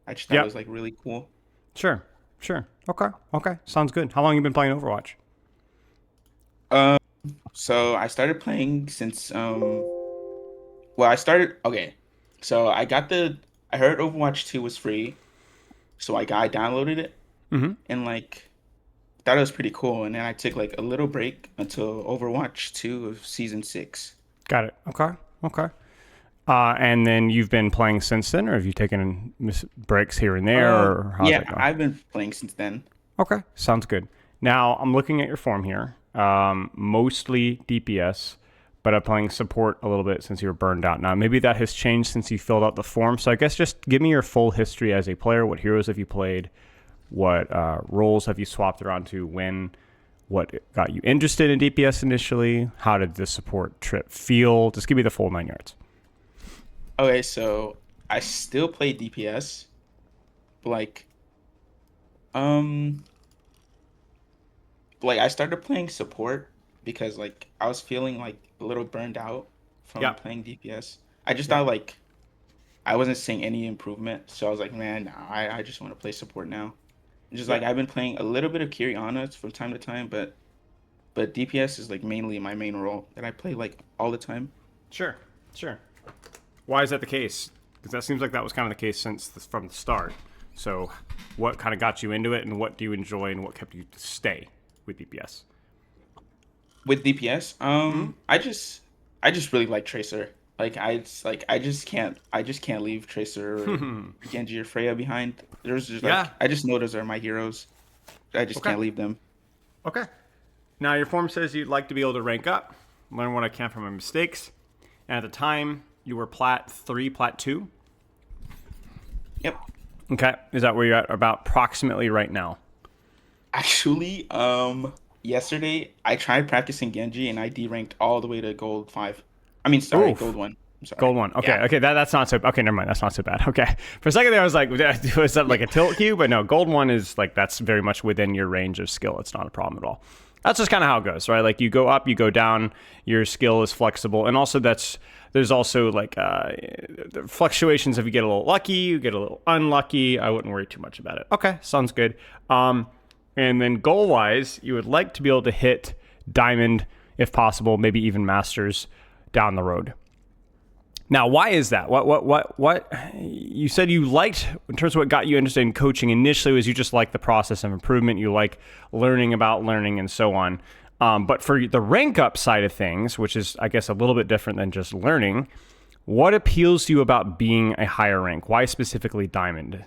I just thought it Yep. was like really cool. Sure. Sure. Okay. Okay. Sounds good. How long you been playing Overwatch? Um, so I started playing since well, I started okay. So I heard Overwatch 2 was free, so I downloaded it Mm-hmm. and like thought it was pretty cool. And then I took like a little break until Overwatch 2 of season 6. Got it. Okay. Okay. And then you've been playing since then, or have you taken breaks here and there, or how's Yeah, that going? I've been playing since then. Okay, sounds good. Now I'm looking at your form here, mostly DPS, but I'm playing support a little bit since you were burned out. Now maybe that has changed since you filled out the form. So I guess just give me your full history as a player. What heroes have you played? What roles have you swapped around to? When? What got you interested in DPS initially? How did the support trip feel? Just give me the full 9 yards. Okay, so I still play DPS, but um like I started playing support because like I was feeling like a little burned out from Yep. playing DPS. I just Yep. thought like I wasn't seeing any improvement, so I was like, man, nah, I just want to play support now. And just like Yep. I've been playing a little bit of Kiriana from time to time, but DPS is like mainly my main role that I play like all the time. Sure. Sure. Why is that the case? Because that seems like that was kind of the case from the start. So, what kind of got you into it, and what do you enjoy, and what kept you to stay with DPS? With DPS, I just really like Tracer. I just can't leave Tracer or Genji or Freya behind. There's just Yeah. like I just know those are my heroes. I just Okay. can't leave them. Okay. Now your form says you'd like to be able to rank up, learn what I can from my mistakes, and at the time you were Plat 3, Plat 2. Yep. Okay. Is that where you're at about approximately right now? Actually, yesterday I tried practicing Genji and I D-ranked all the way to gold 5. I mean, sorry, gold Oof. 1. I'm sorry. Gold one. Okay, Yeah. okay, that's not so. Okay, never mind. That's not so bad. Okay, for a second there, I was like, was that Yeah. like a tilt cue? But no, gold one is like that's very much within your range of skill. It's not a problem at all. That's just kind of how it goes, right? Like you go up, you go down. Your skill is flexible, and also there's also like the fluctuations. If you get a little lucky, you get a little unlucky. I wouldn't worry too much about it. Okay, sounds good. And then goal wise, you would like to be able to hit diamond if possible, maybe even masters down the road. Now, why is that? What? You said you liked, in terms of what got you interested in coaching initially, was you just like the process of improvement. You like learning about learning and so on. But for the rank up side of things, which is, I guess, a little bit different than just learning, what appeals to you about being a higher rank? Why specifically diamond?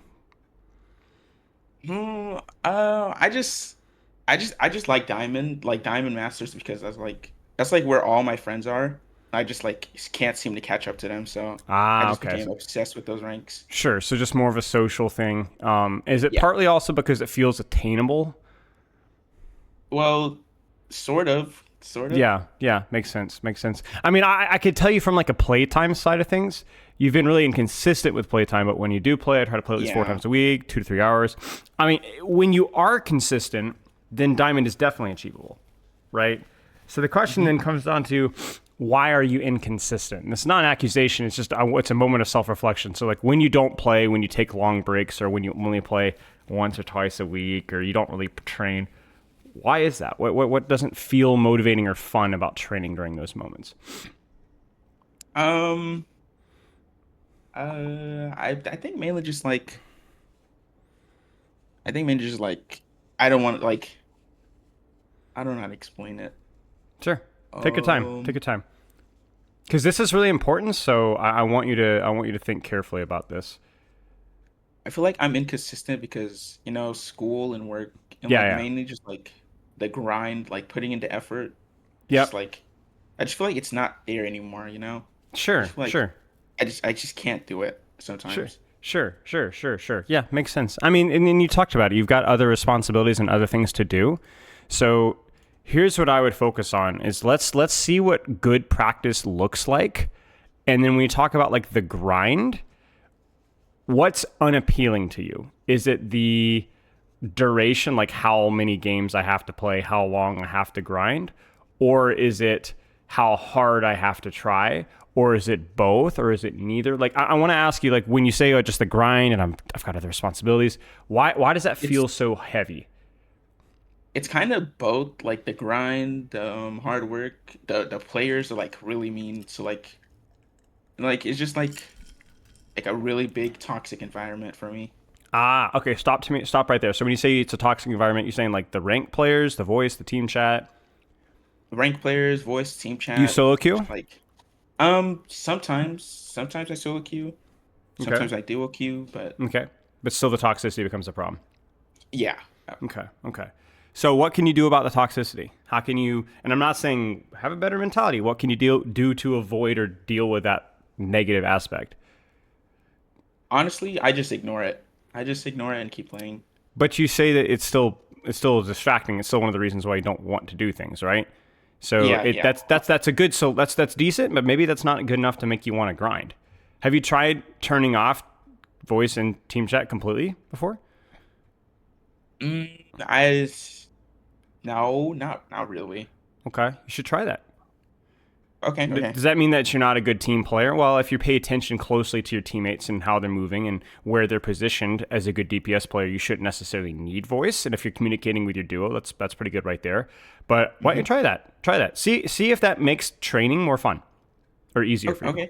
I just like Diamond Masters because that's like where all my friends are. I just like can't seem to catch up to them, so I Ah, just okay. became obsessed with those ranks. Sure. So just more of a social thing. Is it Yeah. partly also because it feels attainable? Well, sort of, sort of. Yeah, yeah, makes sense. Makes sense. I mean, I could tell you from like a playtime side of things, you've been really inconsistent with playtime, but when you do play, I try to play at least four Yeah. times a week, 2 to 3 hours. I mean, when you are consistent, then diamond is definitely achievable, right? So the question Hmm. then comes down to why are you inconsistent? And it's not an accusation. It's just it's a moment of self-reflection. So like when you don't play, when you take long breaks, or when you only play once or twice a week, or you don't really train, why is that? What doesn't feel motivating or fun about training during those moments? Um, I think mainly just like I don't want I don't know how to explain it. Sure. Take your time. Take Um, your time. Because this is really important. So I want you to think carefully about this. I feel like I'm inconsistent because, school and work and Yeah. like Yeah. mainly just like the grind, like putting into effort. It's just Yep. like I just feel like it's not there anymore. I just Sure. feel like Sure. I just can't do it Sure. sometimes. Sure. Yeah, makes sense. I mean, and then you talked about it. You've got other responsibilities and other things to do. So here's what I would focus on is let's see what good practice looks like. And then when we talk about like the grind, what's unappealing to you? Is it the duration, like how many games I have to play, how long I have to grind? Or is it how hard I have to try, or is it both, or is it neither? Like, I want to ask you, like, when you say just the grind and I've got other responsibilities, why does that feel It's so heavy? it's kind of both, like the grind, the hard work. The players are like really mean, so like it's just like a really big toxic environment for me. Ah, okay. Stop right there. So when you say it's a toxic environment, you're saying like the ranked players, the voice, the team chat. Rank players, voice, team Do you chat, solo queue? like sometimes I solo queue, Okay. sometimes I duo queue, but Okay. But still, the toxicity becomes a problem. yeah. Okay. Okay. So what can you do about the toxicity? How can you? And I'm not saying have a better mentality. What can you do to avoid or deal with that negative aspect? Honestly, I just ignore it. I just ignore it and keep playing. But you say that it's still distracting. It's still one of the reasons why you don't want to do things, right? So Yeah, it yeah. that's a good so that's decent, but maybe that's not good enough to make you want to grind. Have you tried turning off voice and team chat completely before? I no, not really. Okay, you should try that. Okay, But okay. does that mean that you're not a good team player? Well, if you pay attention closely to your teammates and how they're moving and where they're positioned as a good DPS player, you shouldn't necessarily need voice. And if you're communicating with your duo, that's pretty good right there. But why don't you Hmm. try that? Try that. See if that makes training more fun or easier for you. Okay,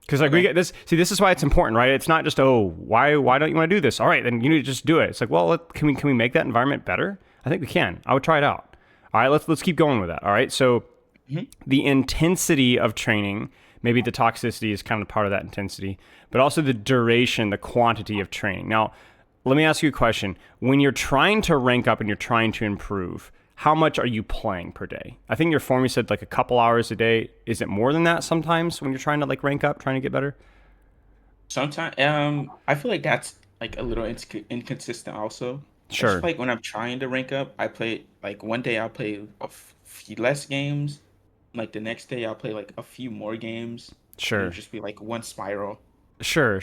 Because like we okay. get this. See, this is why it's important, right? It's not just why don't you want to do this? All right, then you need to just do it. It's like, well, can we make that environment better? I think we can. I would try it out. All right, let's keep going with that. All right, so Hmm. the intensity of training, maybe the toxicity is kind of part of that intensity, but also the duration, the quantity of training. Now, let me ask you a question. When you're trying to rank up and you're trying to improve, how much are you playing per day? I think your form you said like a couple hours a day. Is it more than that sometimes when you're trying to like rank up, trying to get better? Sometimes, I feel like that's like a little inconsistent. Also, it's just Sure, like when I'm trying to rank up, I play like one day I'll play a few less games, like the next day I'll play like a few more games, and it'll sure. just be like one spiral. Sure.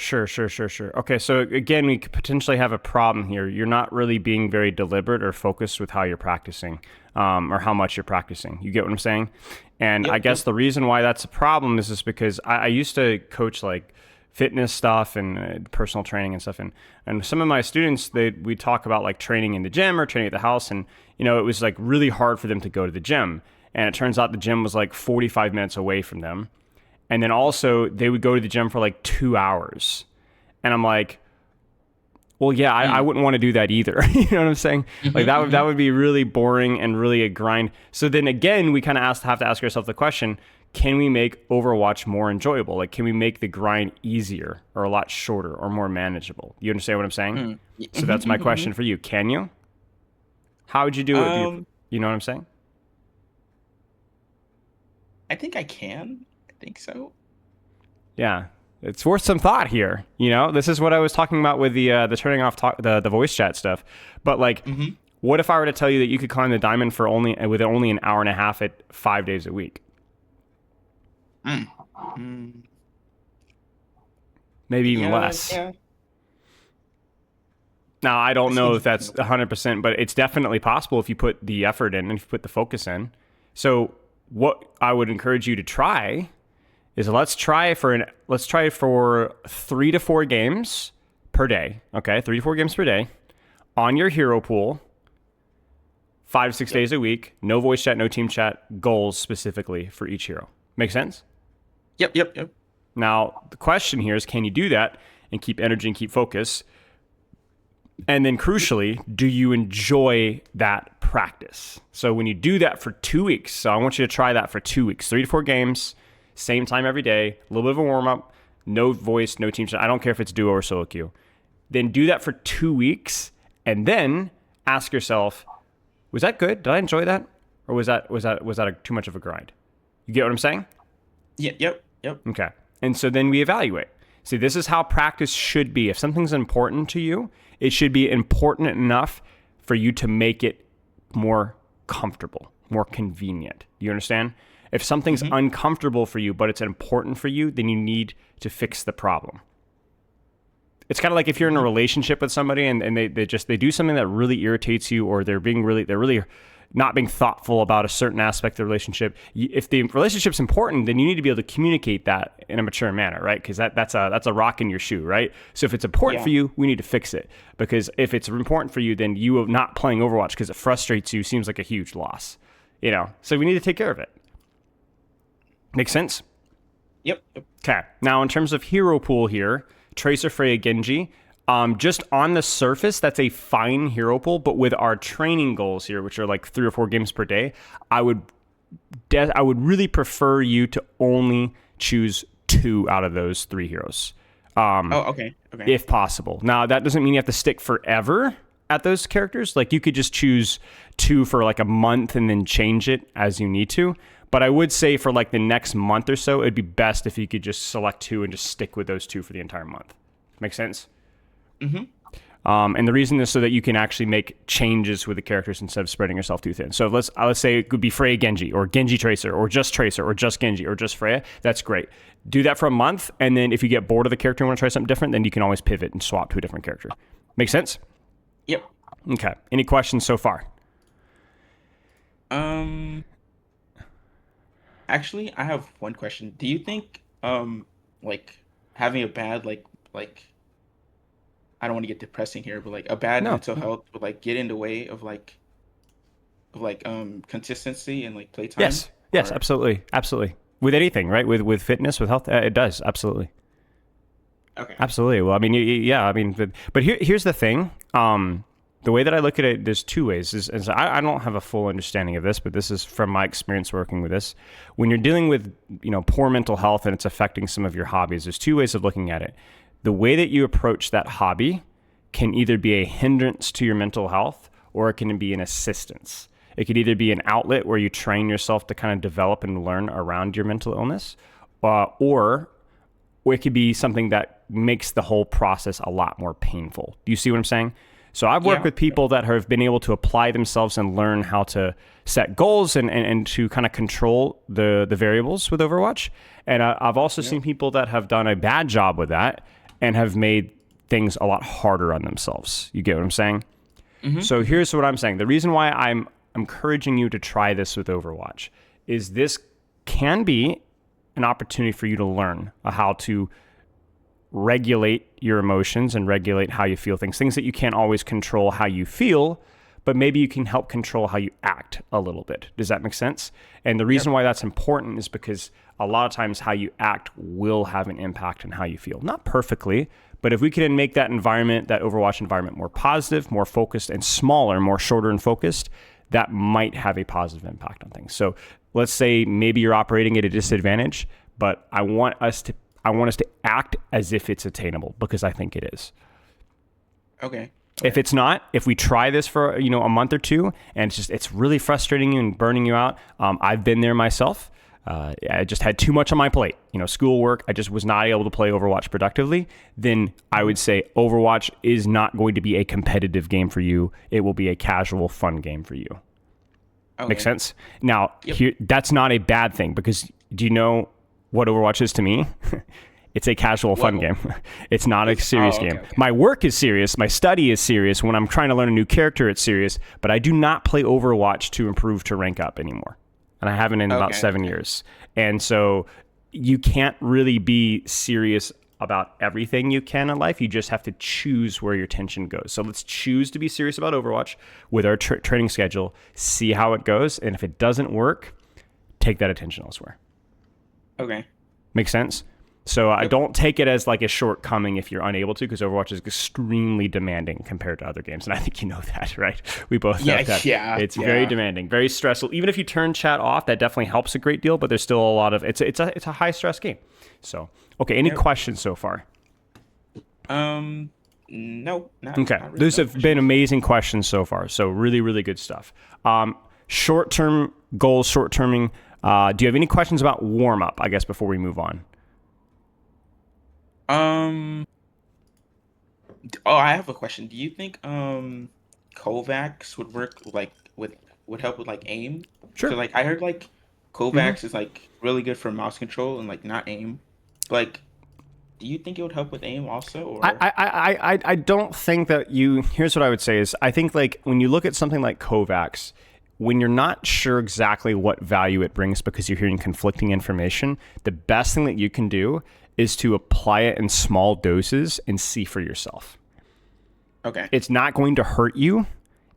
Okay, so again, we could potentially have a problem here. You're not really being very deliberate or focused with how you're practicing, or how much you're practicing. You get what I'm saying? And I Yep, guess yep. the reason why that's a problem is just because I used to coach like fitness stuff and personal training and stuff, and some of my students we talk about like training in the gym or training at the house, and it was like really hard for them to go to the gym, and it turns out the gym was like 45 minutes away from them, and then also they would go to the gym for like 2 hours. And I'm like, well, yeah, I Mm. wouldn't want to do that either. You know what I'm saying? Like Hmm. that Hmm. would be really boring and really a grind. So then again, we kind of have to ask ourselves the question, can we make Overwatch more enjoyable? Like, can we make the grind easier or a lot shorter or more manageable? You understand what I'm saying? Mm. So that's my question for you. Can you? How would you do it? Um, You know what I'm saying? I think I can. I think so. Yeah, it's worth some thought here. This is what I was talking about with the turning off the voice chat stuff. But like, Hmm. what if I were to tell you that you could climb the diamond for only an hour and a half at 5 days a week, Mm. Mm. maybe even Yeah, less? yeah. Now I don't That know seems if that's reasonable. 100%, but it's definitely possible if you put the effort in and if you put the focus in. So what I would encourage you to try is let's try for 3 to 4 games per day. Okay, 3 to 4 games per day on your hero pool, 5 to 6 Yep. days a week. No voice chat, no team chat. Goals specifically for each hero. Make sense? Yep, yep, yep. Now the question here is, can you do that and keep energy and keep focus? And then crucially, do you enjoy that practice? So when you do that for 2 weeks, so I want you to try that for 2 weeks, 3 to 4 games, same time every day, a little bit of a warm up, no voice, no team chat. I don't care if it's duo or solo queue. Then do that for 2 weeks, and then ask yourself, was that good? Did I enjoy that, or was that too much of a grind? You get what I'm saying? Yep, yep, yep. Okay. And so then we evaluate. See, this is how practice should be. If something's important to you, it should be important enough for you to make it more comfortable, more convenient. You understand? If something's Hmm. uncomfortable for you, but it's important for you, then you need to fix the problem. It's kind of like if you're in a Mhm. relationship with somebody and they do something that really irritates you, or they're really not being thoughtful about a certain aspect of the relationship. If the relationship's important, then you need to be able to communicate that in a mature manner, right? Because that's a rock in your shoe, right? So if it's important for Yeah. you, we need to fix it. Because if it's important for you, then you not playing Overwatch because it frustrates you seems like a huge loss, you know. So we need to take care of it. Make sense? Yep. Yep. Okay. Now, in terms of hero pool here, Tracer, Freya, Genji. Just on the surface, that's a fine hero pool, but with our training goals here, which are like 3 or 4 games per day, I would I would really prefer you to only choose 2 out of those 3 heroes, Oh, okay. Okay. if possible. Now, that doesn't mean you have to stick forever at those characters. Like you could just choose 2 for like a month and then change it as you need to. But I would say for like the next month or so, it'd be best if you could just select 2 and just stick with those 2 for the entire month. Make sense? Mm-hmm. And the reason is so that you can actually make changes with the characters instead of spreading yourself too thin. So let's say it could be Freya Genji, or Genji Tracer, or just Genji, or just Freya. That's great. Do that for a month, and then if you get bored of the character and want to try something different, then you can always pivot and swap to a different character. Make sense? Yep. Okay. Any questions so far? Um, Actually, I have one question. Do you think like having a bad like I don't want to get depressing here, but like a bad No. mental health would like get in the way of like consistency and like playtime? Yes. Yes. Or Absolutely. Absolutely. With anything, right? With fitness, with health, it does. Absolutely. okay. Absolutely. Well, I mean, yeah. I mean, but here's the thing. The way that I look at it, there's 2 ways. Is I don't have a full understanding of this, but this is from my experience working with this. When you're dealing with poor mental health and it's affecting some of your hobbies, there's 2 ways of looking at it. The way that you approach that hobby can either be a hindrance to your mental health or it can be an assistance. It could either be an outlet where you train yourself to kind of develop and learn around your mental illness, or it could be something that makes the whole process a lot more painful. Do you see what I'm saying? So I've worked Yeah. with people that have been able to apply themselves and learn how to set goals and to kind of control the variables with Overwatch. And I've also Yep. seen people that have done a bad job with that and have made things a lot harder on themselves. You get what I'm saying? Mm-hmm. So here's what I'm saying. The reason why I'm encouraging you to try this with Overwatch is this can be an opportunity for you to learn how to regulate your emotions and regulate how you feel things that you can't always control how you feel, but maybe you can help control how you act a little bit. Does that make sense? And the reason Yep. why that's important is because a lot of times how you act will have an impact on how you feel. Not perfectly, but if we can make that environment, that Overwatch environment, more positive, more focused, and smaller, more shorter and focused, that might have a positive impact on things. So let's say maybe you're operating at a disadvantage, but I want us to act as if it's attainable, because I think it is. Okay. If Okay. it's not, if we try this for a month or 2 and it's really frustrating you and burning you out, I've been there myself. I just had too much on my plate, schoolwork. I just was not able to play Overwatch productively. Then I would say Overwatch is not going to be a competitive game for you. It will be a casual, fun game for you. Make Okay. sense? Now, Yep. that's not a bad thing, because do you know what Overwatch is to me? It's a casual, fun What? game. It's not a serious Okay. game. Okay. My work is serious. My study is serious. When I'm trying to learn a new character, it's serious. But I do not play Overwatch to improve to rank up anymore. And I haven't in about Okay. 7 Okay. years. And so you can't really be serious about everything you can in life. You just have to choose where your attention goes. So let's choose to be serious about Overwatch with our training schedule, see how it goes. And if it doesn't work, take that attention elsewhere. Okay. Make sense? So I Yep. don't take it as like a shortcoming if you're unable to, because Overwatch is extremely demanding compared to other games. And I think you know that, right? We both know Yeah. that. Yeah. It's very Yeah. demanding, very stressful. Even if you turn chat off, that definitely helps a great deal, but there's still a lot of, it's a high stress game. So, okay. Any Yep. questions so far? No, Okay. not really. Those No have been questions. amazing questions so far. So really, really good stuff. Short-term goals, short-terming. Do you have any questions about warm-up, I guess, before we move on? Um. Oh, I have a question. Do you think Kovacs would work like would help with like aim? So Sure. like I heard like Mm-hmm. Kovacs is like really good for mouse control and like not aim. Like do you think it would help with aim also, I, or? I, I don't think that you. Here's what I would say is I think like when you look at something like Kovacs, when you're not sure exactly what value it brings because you're hearing conflicting information, the best thing that you can do is to apply it in small doses and see for yourself. Okay. It's not going to hurt you.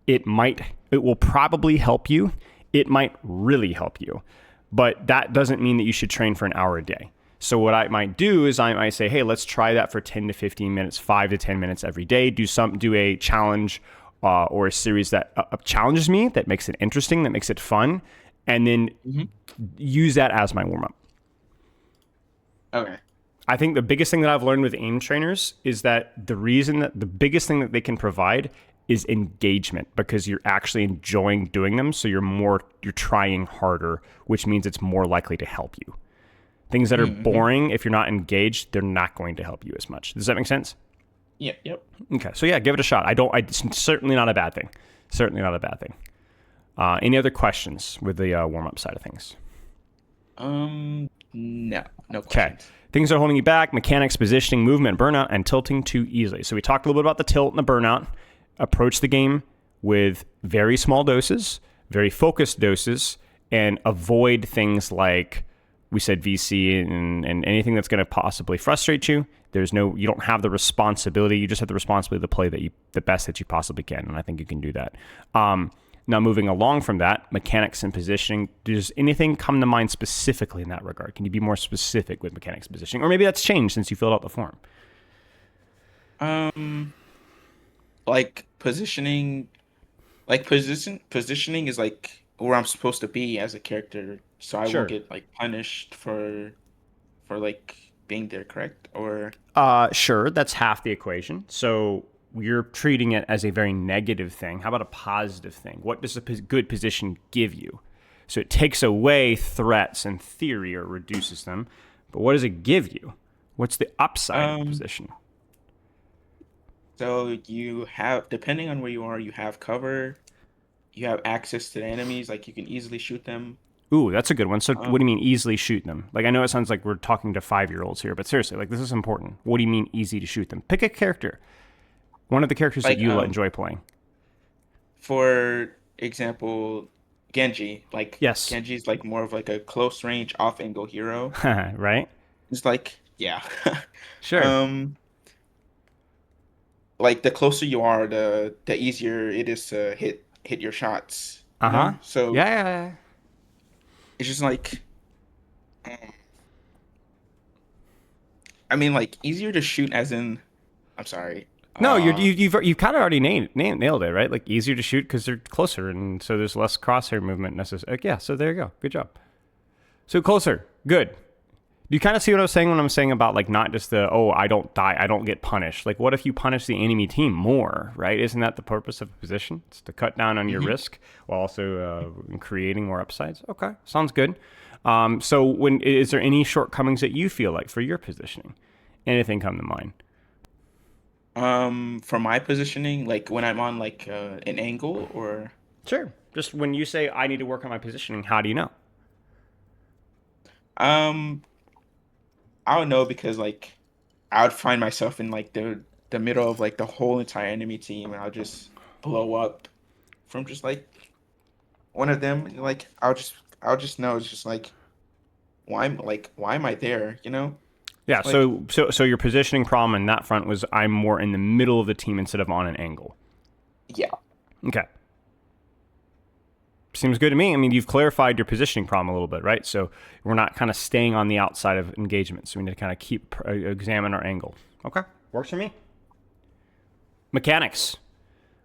It will probably help you. It might really help you. But that doesn't mean that you should train for an hour a day. So what I might do is I might say, hey, let's try that for 10 to 15 minutes, 5 to 10 minutes every day. Do a challenge or a series that challenges me, that makes it interesting, that makes it fun, and then Hmm. use that as my warm up. Okay. I think the biggest thing that I've learned with aim trainers is that the biggest thing that they can provide is engagement because you're actually enjoying doing them. So you're trying harder, which means it's more likely to help you. Things that are Mm-hmm. boring, if you're not engaged, they're not going to help you as much. Does that make sense? Yep. Yep. Okay. So yeah, give it a shot. It's certainly not a bad thing. Certainly not a bad thing. Any other questions with the warm up side of things? No, no Okay. questions. Things are holding you back: mechanics, positioning, movement, burnout, and tilting too easily. So we talked a little bit about the tilt and the burnout. Approach the game with very small doses, very focused doses, and avoid things like we said VC and anything that's going to possibly frustrate you. You don't have the responsibility. You just have the responsibility to play the best that you possibly can, and I think you can do that. Now, moving along from that, mechanics and positioning, does anything come to mind specifically in that regard? Can you be more specific with mechanics and positioning? Or maybe that's changed since you filled out the form. Um, like positioning, positioning is like where I'm supposed to be as a character, so I won't Sure. get like punished for like being there, correct? Or Sure, that's half the equation. So you're treating it as a very negative thing. How about a positive thing? What does a good position give you? So it takes away threats in theory or reduces them. But what does it give you? What's the upside of a um, position? so you have, depending on where you are, you have cover, you have access to the enemies, like you can easily shoot them. Ooh, that's a good one. So what do you Um, mean easily shoot them? Like I know it sounds like we're talking to 5-year-olds here, but seriously, like this is important. What do you mean easy to shoot them? Pick a character. One of the characters that like you enjoy playing. for example, Genji, like Yes. Genji's like more of like a close range off angle hero. Right? It's like, yeah. Sure. Um, like the closer you are, the easier it is to hit your shots, you Uh-huh. know? So Yeah, yeah, yeah. it's just like um, I mean like easier to shoot as in I'm sorry. No, you've kind of already nailed it, right? Like easier to shoot because they're closer, and so there's less crosshair movement necessary. Yeah, so there you go. Good job. So closer, good. Do you kind of see what I was saying when I'm saying about like not just the I don't die, I don't get punished. Like what if you punish the enemy team more, right? Isn't that the purpose of a position? It's to cut down on your Mhm. risk while also creating more upsides. Okay, sounds good. So when is there any shortcomings that you feel like for your positioning? Anything come to mind? For my positioning, like when I'm on like an angle or Sure. Just when you say I need to work on my positioning, how do you know? um I don't know because like I would find myself in like the middle of like the whole entire enemy team and I'll just blow up from just like one of them. Like I'll just know it's just like why am I there? You know? Yeah. Like So your positioning problem in that front was I'm more in the middle of the team instead of on an angle. yeah. Okay. Seems good to me. I mean, you've clarified your positioning problem a little bit, right? So we're not kind of staying on the outside of engagement. So we need to kind of examine our angle. Okay. Works for me. Mechanics.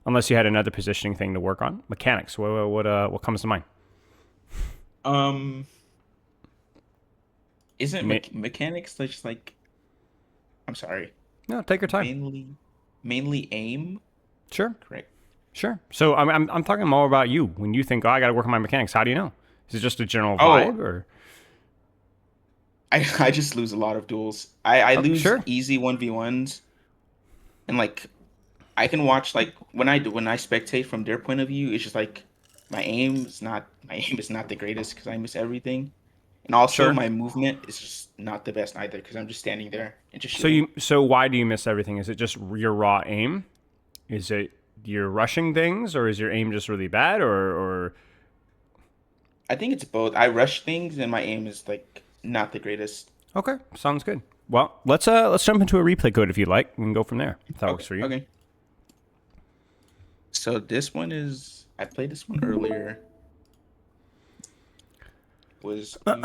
Unless you had another positioning thing to work on. Mechanics. What comes to mind? Um, isn't Ma- mechanics just like I'm sorry, no, take your time. mainly aim, Sure. correct? Sure. So I'm talking more about you. When you think, I got to work on my mechanics, how do you know? Is it just a general Oh, vibe or? I just lose a lot of duels. I Oh, lose sure. easy 1v1s and like I can watch like when I spectate from their point of view, it's just like my aim is not the greatest because I miss everything. And also, Sure. my movement is just not the best either because I'm just standing there and just So shooting. so why do you miss everything? Is it just your raw aim? Is it you're rushing things, or is your aim just really bad, or I think it's both. I rush things and my aim is like not the greatest. okay, sounds good. Well, let's jump into a replay code if you like. We can go from there if that works Okay, for you. okay. So this one is I played this one earlier. Was it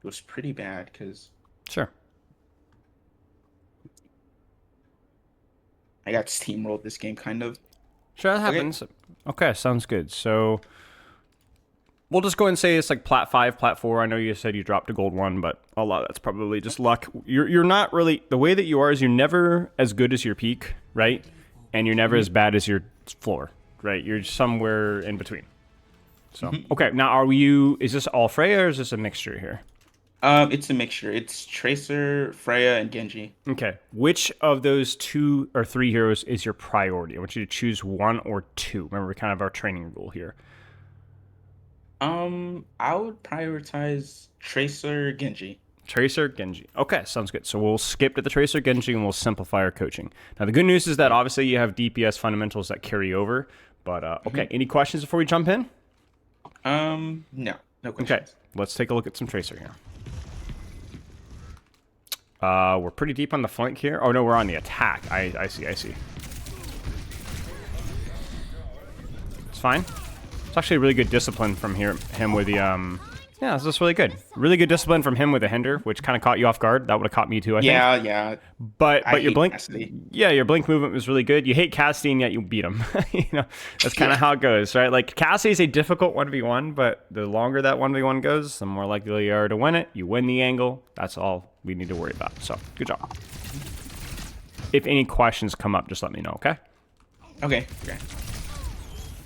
was pretty bad because Sure. I got steamrolled this game kind of. Sure, that Okay. happens. Okay, sounds good. So we'll just go and say it's like plat 5, plat 4. I know you said you dropped a gold 1, but a lot that's probably just luck. You're not really the way that you are is you're never as good as your peak, right? And you're never Hmm. as bad as your floor, right? You're somewhere in between. So, Hmm. okay, now are you is this all Freya or is this a mixture here? It's a mixture. It's Tracer, Freya, and Genji. Okay. Which of those 2 or 3 heroes is your priority? I want you to choose 1 or 2. Remember kind of our training rule here. I would prioritize Tracer, Genji. Tracer, Genji. Okay, sounds good. So we'll skip to the Tracer, Genji, and we'll simplify our coaching. Now, the good news is that Okay. obviously you have DPS fundamentals that carry over. But, okay, Hmm. any questions before we jump in? No, no Okay, questions. let's take a look at some Tracer here. We're pretty deep on the flank here. Oh, no, we're on the attack. I see, I see. It's fine. It's actually really good discipline from him with the, yeah, this is really good. Really good discipline from him with the Hinder, which kind of caught you off guard. That would have caught me too, I think. Yeah, yeah. I But your hate blink, Cassidy. yeah, your blink movement was really good. You hate Cassidy and yet you beat him. You know, that's kind of how it goes, right? Like Cassidy is a difficult 1v1, but the longer that 1v1 goes, the more likely you are to win it. You win the angle. That's all we need to worry about. So good job. If any questions come up, just let me know, okay? Okay, okay.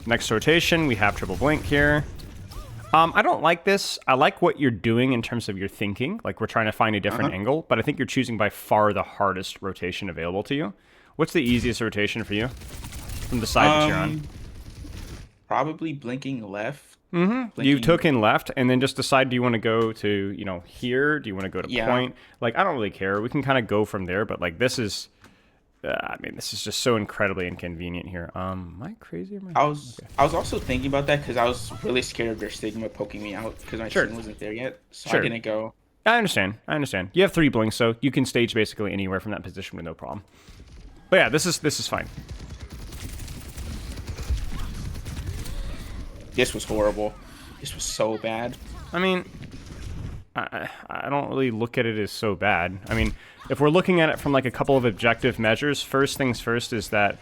Next rotation, we have triple blink here. I don't like this. I like what you're doing in terms of your thinking. Like we're trying to find a different Uh-huh. angle, but I think you're choosing by far the hardest rotation available to you. What's the easiest rotation for you from the side that you're on? Um, Probably blinking left. You took Blinking, in left and then just decide, do you want to go to, here? Do you want to go to yeah. point? Like, I don't really care. We can kind of go from there, but like this is, I mean, this is just so incredibly inconvenient here. Am I crazy? Or am I I... was Okay. I was also thinking about that because I was really scared of their Stigma poking me out because my Sure. team wasn't there yet, so I Sure. didn't go. I understand. I understand. You have 3 blinks, so you can stage basically anywhere from that position with no problem. But yeah, this is fine. This was horrible. This was so bad. I mean, I don't really look at it as so bad. I mean, if we're looking at it from like a couple of objective measures, first things first is that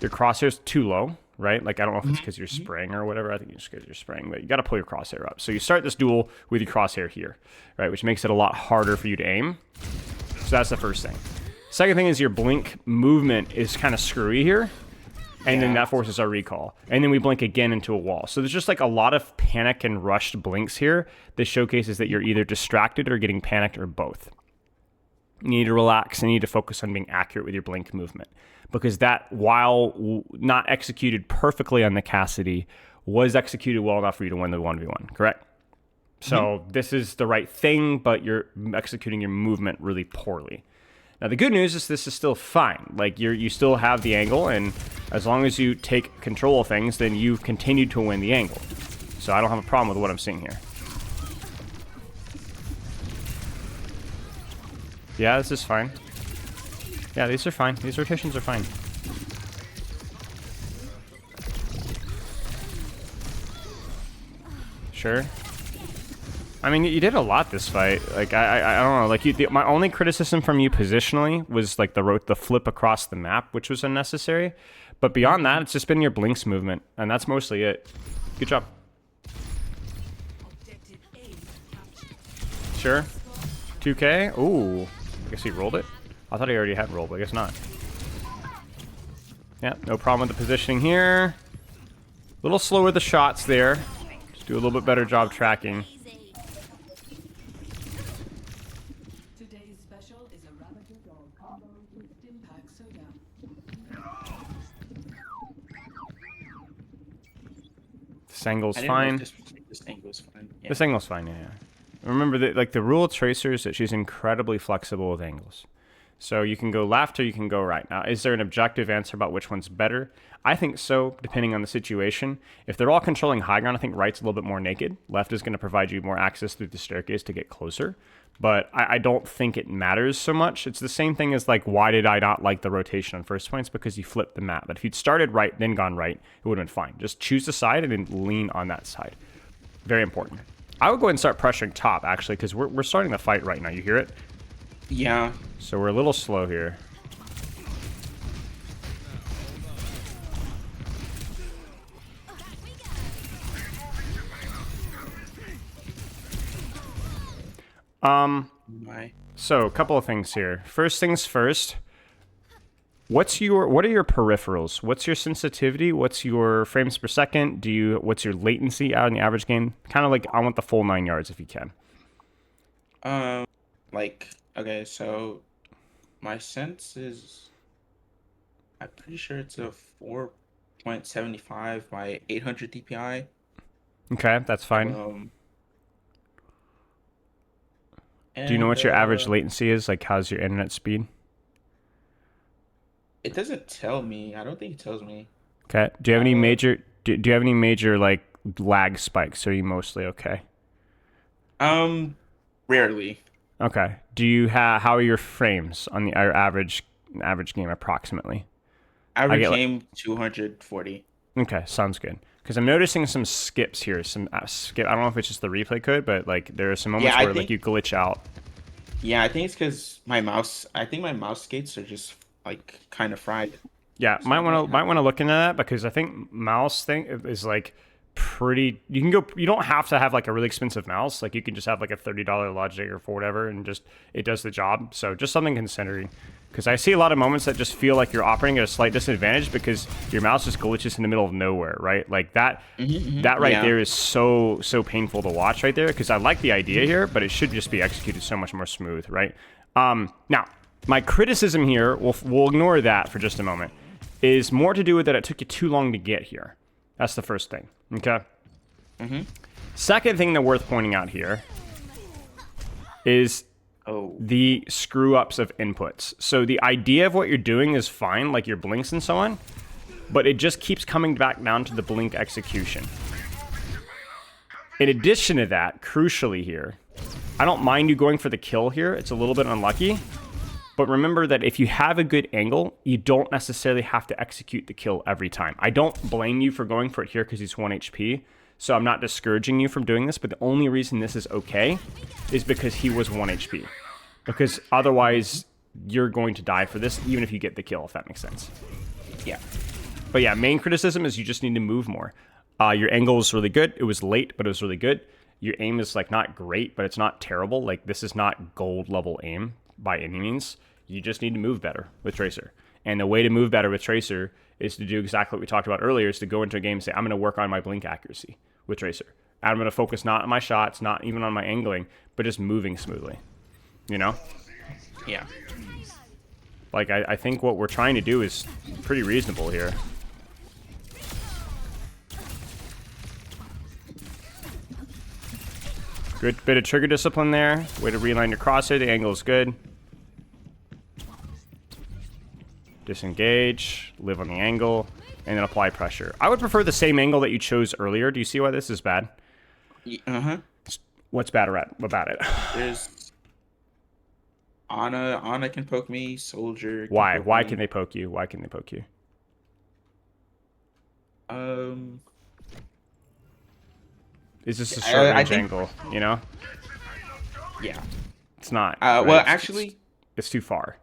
your crosshair's too low, right? Like I don't know if it's because you're spraying or whatever. I think it's because you're spraying, but you got to pull your crosshair up. So you start this duel with your crosshair here, right? Which makes it a lot harder for you to aim. So that's the first thing. Second thing is your blink movement is kind of screwy here. And then Yeah. that forces our recall. And then we blink again into a wall. So there's just like a lot of panic and rushed blinks here that showcases that you're either distracted or getting panicked or both. You need to relax and you need to focus on being accurate with your blink movement. Because that, while not executed perfectly on the Cassidy, was executed well enough for you to win the 1v1, correct? So this is the right thing, but you're executing your movement really poorly. Now the good news is this is still fine. Like you still have the angle, and as long as you take control of things, then you've continued to win the angle. So I don't have a problem with what I'm seeing here. Yeah, this is fine. Yeah, these are fine. These rotations are fine. Sure. I mean, you did a lot this fight. Like, I don't know. Like, my only criticism from you positionally was like the flip across the map, which was unnecessary. But beyond that, it's just been your blinks movement, and that's mostly it. Good job. Sure. 2K. Ooh. I guess he rolled it. I thought he already had rolled, but I guess not. Yeah, no problem with the positioning here. A little slow with the shots there. Just do a little bit better job tracking. Today's special is a Ravager Dog combo with Stimpack Soda. This angle's I didn't know if fine. this angle is fine. Yeah. This angle's fine, yeah. Remember that, like, the rule of Tracer is that she's incredibly flexible with angles. So you can go left or you can go right. Now, is there an objective answer about which one's better? I think so, depending on the situation. If they're all controlling high ground, I think right's a little bit more naked. Left is going to provide you more access through the staircase to get closer. But I don't think it matters so much. It's the same thing as, like, why did I not like the rotation on first points? Because you flipped the map. But if you'd started right, then gone right, it would have been fine. Just choose a side and then lean on that side. Very important. I would go ahead and start pressuring top, actually, because we're starting the fight right now. You hear it? Yeah. So we're a little slow here. So a couple of things here. First things first. What are your peripherals? What's your sensitivity? What's your frames per second? What's your latency out in the average game? Kind of like, I want the full 9 yards if you can. Like, okay, so my sense is, I'm pretty sure it's a 4.75 by 800 DPI. Okay, that's fine. Do you know what your average latency is? Like, how's your internet speed? It doesn't tell me. I don't think it tells me. Okay. Do you have any major? Do you have any major like lag spikes? Or are you mostly okay? Rarely. Okay. Do you have? How are your frames on the average game approximately? Average game 240. Okay, sounds good. Because I'm noticing some skips here. Some skip. I don't know if it's just the replay code, but like there are some moments where like you glitch out. Yeah, I think it's because my mouse. I think my mouse skates are just like kind of fried. Yeah, might want to look into that, because I think mouse thing is like pretty. You can go. You don't have to have like a really expensive mouse. Like you can just have like a $30 Logitech or for whatever, and just it does the job. So just something considering. Because I see a lot of moments that just feel like you're operating at a slight disadvantage because your mouse just glitches in the middle of nowhere, right? Like that, that right there is so painful to watch right there. Because I like the idea here, but it should just be executed so much more smooth, right? Now, my criticism here, we'll ignore that for just a moment, is more to do with that it took you too long to get here. That's the first thing, okay? Second thing that worth pointing out here is the screw-ups of inputs. So the idea of what you're doing is fine, like your blinks and so on, but it just keeps coming back down to the blink execution. In addition to that, crucially here, I don't mind you going for the kill here. It's a little bit unlucky, but remember that if you have a good angle, you don't necessarily have to execute the kill every time. I don't blame you for going for it here because he's 1 HP, so I'm not discouraging you from doing this, but the only reason this is okay is because he was 1 HP. Because otherwise, you're going to die for this, even if you get the kill, if that makes sense. Yeah. But yeah, main criticism is you just need to move more. Your angle is really good. It was late, but it was really good. Your aim is like not great, but it's not terrible. Like this is not gold level aim by any means. You just need to move better with Tracer. And the way to move better with Tracer is to do exactly what we talked about earlier, is to go into a game and say, I'm going to work on my blink accuracy with Tracer. I'm going to focus not on my shots, not even on my angling, but just moving smoothly. You know? Yeah. Like, I think what we're trying to do is pretty reasonable here. Good bit of trigger discipline there. Way to realign your crosshair. The angle is good. Disengage. Live on the angle. And then apply pressure. I would prefer the same angle that you chose earlier. Do you see why this is bad? What's bad about it? There's Ana can poke me. Soldier. Why? Why can they poke you? Why can they poke you? Is this a short range angle? You know? Yeah. It's not. Right? Well, actually, it's too far.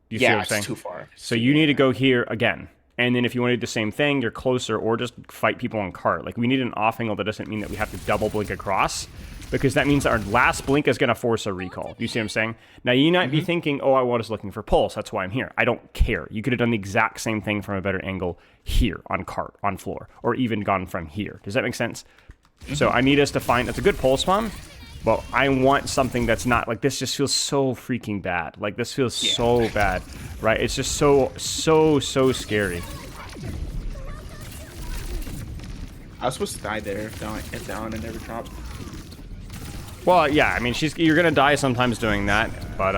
You see what I'm saying? It's too far. So you need to go here again. And then if you want to do the same thing, you're closer, or just fight people on cart. Like, we need an off angle that doesn't mean that we have to double blink across, because that means that our last blink is going to force a recall. Do you see what I'm saying? Now, you might be thinking, oh, I was looking for pulse. That's why I'm here. I don't care. You could have done the exact same thing from a better angle here on cart, on floor, or even gone from here. Does that make sense? So I need us to find, that's a good pulse bomb, but I want something that's not, like, this just feels so freaking bad. Like, this feels so bad, right? It's just so scary. I was supposed to die there if down and never dropped. Well, yeah, I mean, you're gonna die sometimes doing that, but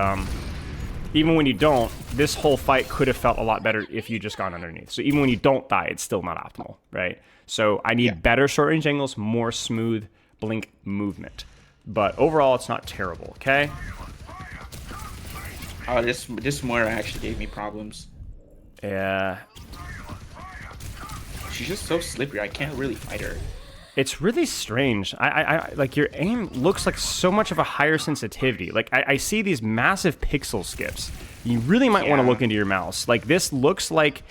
even when you don't, this whole fight could have felt a lot better if you just gone underneath. So even when you don't die, it's still not optimal, right? So I need better short range angles, more smooth blink movement. But overall, it's not terrible, okay? Oh, this Moira actually gave me problems. Yeah. She's just so slippery. I can't really fight her. It's really strange. I like your aim looks like so much of a higher sensitivity. Like I see these massive pixel skips. You really might want to look into your mouse. Like this looks like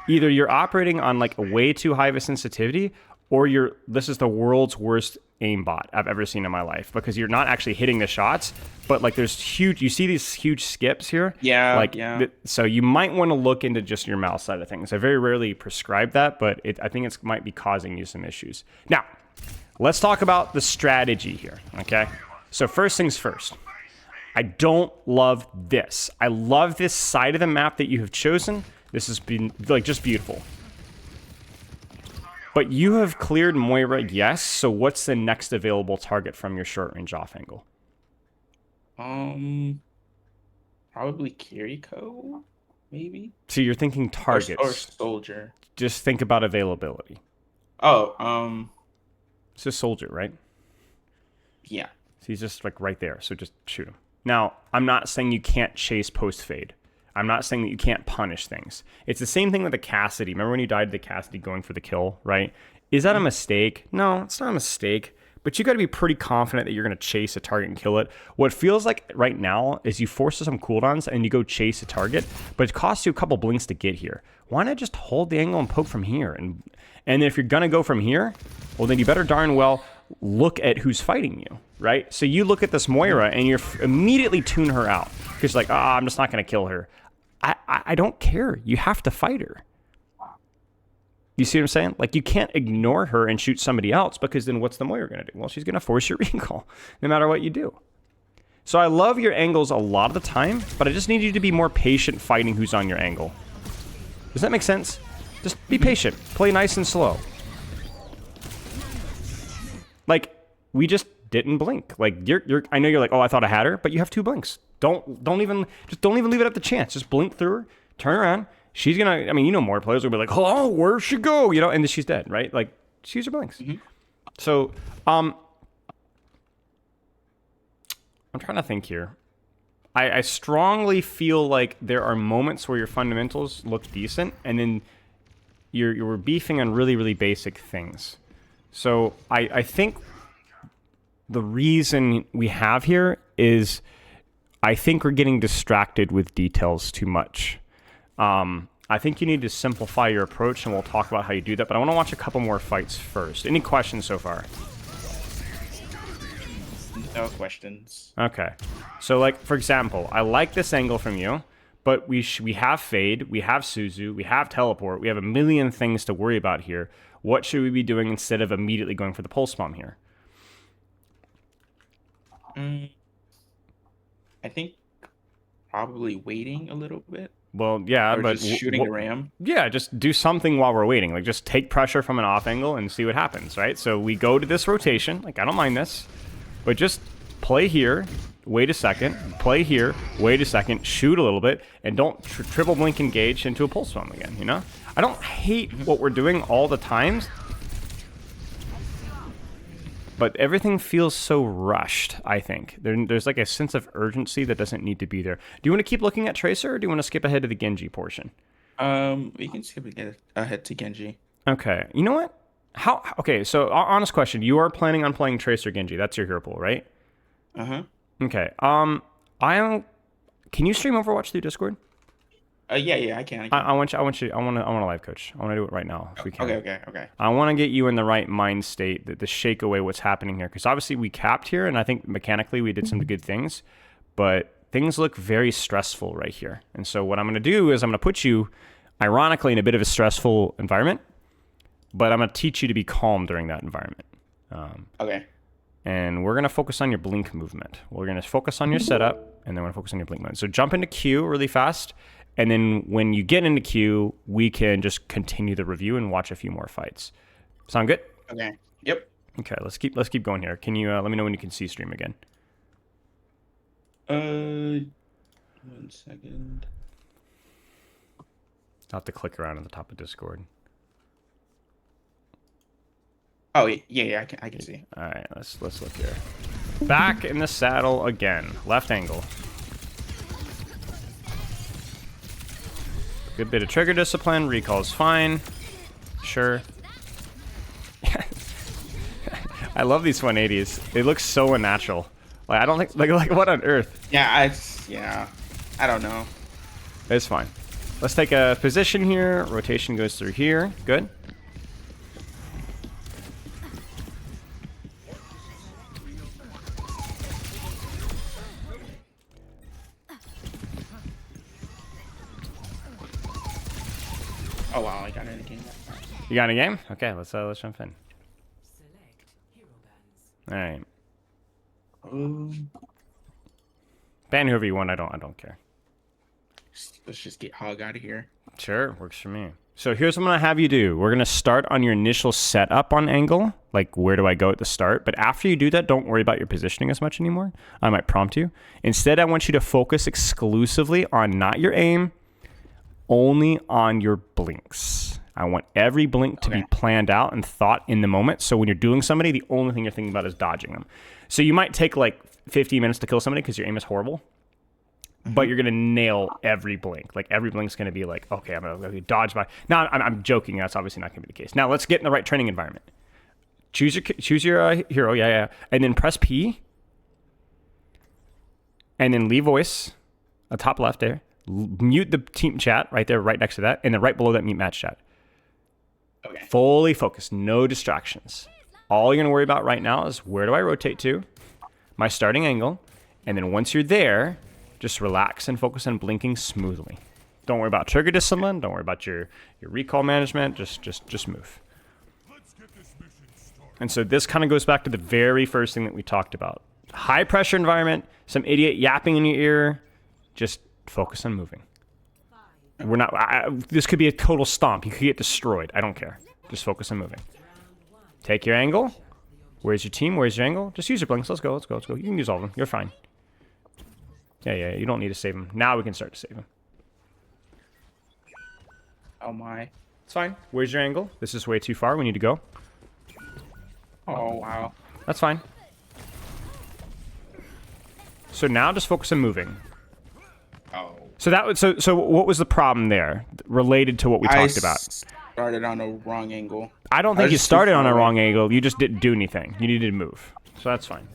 either you're operating on like a way too high of a sensitivity, or this is the world's worst aimbot I've ever seen in my life, because you're not actually hitting the shots, but like you see these huge skips here. Yeah, like yeah. So you might want to look into just your mouse side of things. I very rarely prescribe that, but I think it might be causing you some issues. Now, let's talk about the strategy here, okay? So first things first. I don't love this. I love this side of the map that you have chosen. This has been like just beautiful. But you have cleared Moira, yes. So what's the next available target from your short range off angle? Probably Kiriko, maybe. So you're thinking targets or soldier. Just think about availability. Oh, it's just soldier, right? Yeah. So he's just like right there. So just shoot him. Now, I'm not saying you can't chase post fade. I'm not saying that you can't punish things. It's the same thing with the Cassidy. Remember when you died to the Cassidy going for the kill, right? Is that a mistake? No, it's not a mistake. But you got to be pretty confident that you're going to chase a target and kill it. What feels like right now is you force some cooldowns and you go chase a target, but it costs you a couple blinks to get here. Why not just hold the angle and poke from here? And if you're going to go from here, well, then you better darn well look at who's fighting you, right? So you look at this Moira and you immediately tune her out because like, I'm just not going to kill her. I don't care. You have to fight her. You see what I'm saying? Like, you can't ignore her and shoot somebody else, because then what's the Moira going to do? Well, she's going to force your recall no matter what you do. So I love your angles a lot of the time, but I just need you to be more patient fighting who's on your angle. Does that make sense? Just be patient. Play nice and slow. Like, we just didn't blink. Like, I know you're like, oh, I thought I had her, but you have 2 blinks. Don't even leave it up to chance. Just blink through her, turn around. She's gonna, I mean, you know, more players will be like, hello, where'd she go? You know, and then she's dead, right? Like, she used her blinks. So, I'm trying to think here. I strongly feel like there are moments where your fundamentals look decent, and then you're beefing on really, really basic things. So I think the reason we have here is I think we're getting distracted with details too much. I think you need to simplify your approach, and we'll talk about how you do that, but I want to watch a couple more fights first. Any questions so far? No questions. Okay. So, like, for example, I like this angle from you, but we have Fade, we have Suzu, we have Teleport, we have a million things to worry about here. What should we be doing instead of immediately going for the Pulse Bomb here? I think probably waiting a little bit. Well, yeah, or but just shooting the ram. Yeah, just do something while we're waiting. Like, just take pressure from an off angle and see what happens, right? So we go to this rotation. Like, I don't mind this. But just play here, wait a second, play here, wait a second, shoot a little bit, and don't triple blink engage into a pulse bomb again, you know? I don't hate what we're doing all the times, but everything feels so rushed, I think. There's like a sense of urgency that doesn't need to be there. Do you want to keep looking at Tracer, or do you want to skip ahead to the Genji portion? We can skip ahead to Genji. Okay, you know what? Okay, so honest question. You are planning on playing Tracer Genji. That's your hero pool, right? Uh-huh. Okay. Can you stream Overwatch through Discord? Yeah, I can. I want to live coach. I want to do it right now if we can. Okay. I want to get you in the right mind state to shake away what's happening here, because obviously we capped here, and I think mechanically we did some good things, but things look very stressful right here. And so what I'm going to do is I'm going to put you, ironically, in a bit of a stressful environment, but I'm going to teach you to be calm during that environment. Okay. And we're going to focus on your blink movement. We're going to focus on your setup, and then we're going to focus on your blink movement. So jump into Q really fast, and then when you get into Q, we can just continue the review and watch a few more fights. Sound good? Okay. Yep. Okay, let's keep going here. Can you let me know when you can see stream again? 1 second. I'll have to click around on the top of Discord. Oh yeah, I can see. All right, let's look here. Back in the saddle again. Left angle. Good bit of trigger discipline. Recall's fine. Sure. I love these 180s. They look so unnatural. Like I don't think like what on earth? Yeah, I don't know. It's fine. Let's take a position here. Rotation goes through here. Good. Oh wow, I got it again. You got a game? Okay, let's jump in. Select hero bands. All right. Um, Ban whoever you want. I don't care. let's just get Hog out of here. Sure, works for me. So here's what I'm gonna have you do. We're gonna start on your initial setup on angle, like where do I go at the start. But after you do that, don't worry about your positioning as much anymore. I might prompt you. Instead, I want you to focus exclusively on not your aim, only on your blinks. I want every blink to be planned out and thought in the moment. So when you're dueling somebody, the only thing you're thinking about is dodging them. So you might take like 15 minutes to kill somebody because your aim is horrible. But you're gonna nail every blink. Like every blink's gonna be like, okay, I'm gonna dodge by. Now I'm joking. That's obviously not gonna be the case. Now let's get in the right training environment. Choose your hero, yeah, and then press P, and then leave voice, top left there. Mute the team chat right there, right next to that, and then right below that, mute match chat. Okay. Fully focused, no distractions. All you're gonna worry about right now is where do I rotate to, my starting angle, and then once you're there. Just relax and focus on blinking smoothly. Don't worry about trigger discipline. Don't worry about your recall management. Just move. And so this kind of goes back to the very first thing that we talked about. High pressure environment, some idiot yapping in your ear. Just focus on moving. We're not. This could be a total stomp. You could get destroyed. I don't care. Just focus on moving. Take your angle. Where's your team? Where's your angle? Just use your blinks. Let's go. You can use all of them. You're fine. Yeah, you don't need to save him. Now we can start to save him. Oh my. It's fine. Where's your angle? This is way too far. We need to go. Oh wow. That's fine. So now just focus on moving. Oh. So that was so what was the problem there related to what we talked about? Started on a wrong angle. I don't think you started on a wrong angle. You just didn't do anything. You needed to move. So that's fine.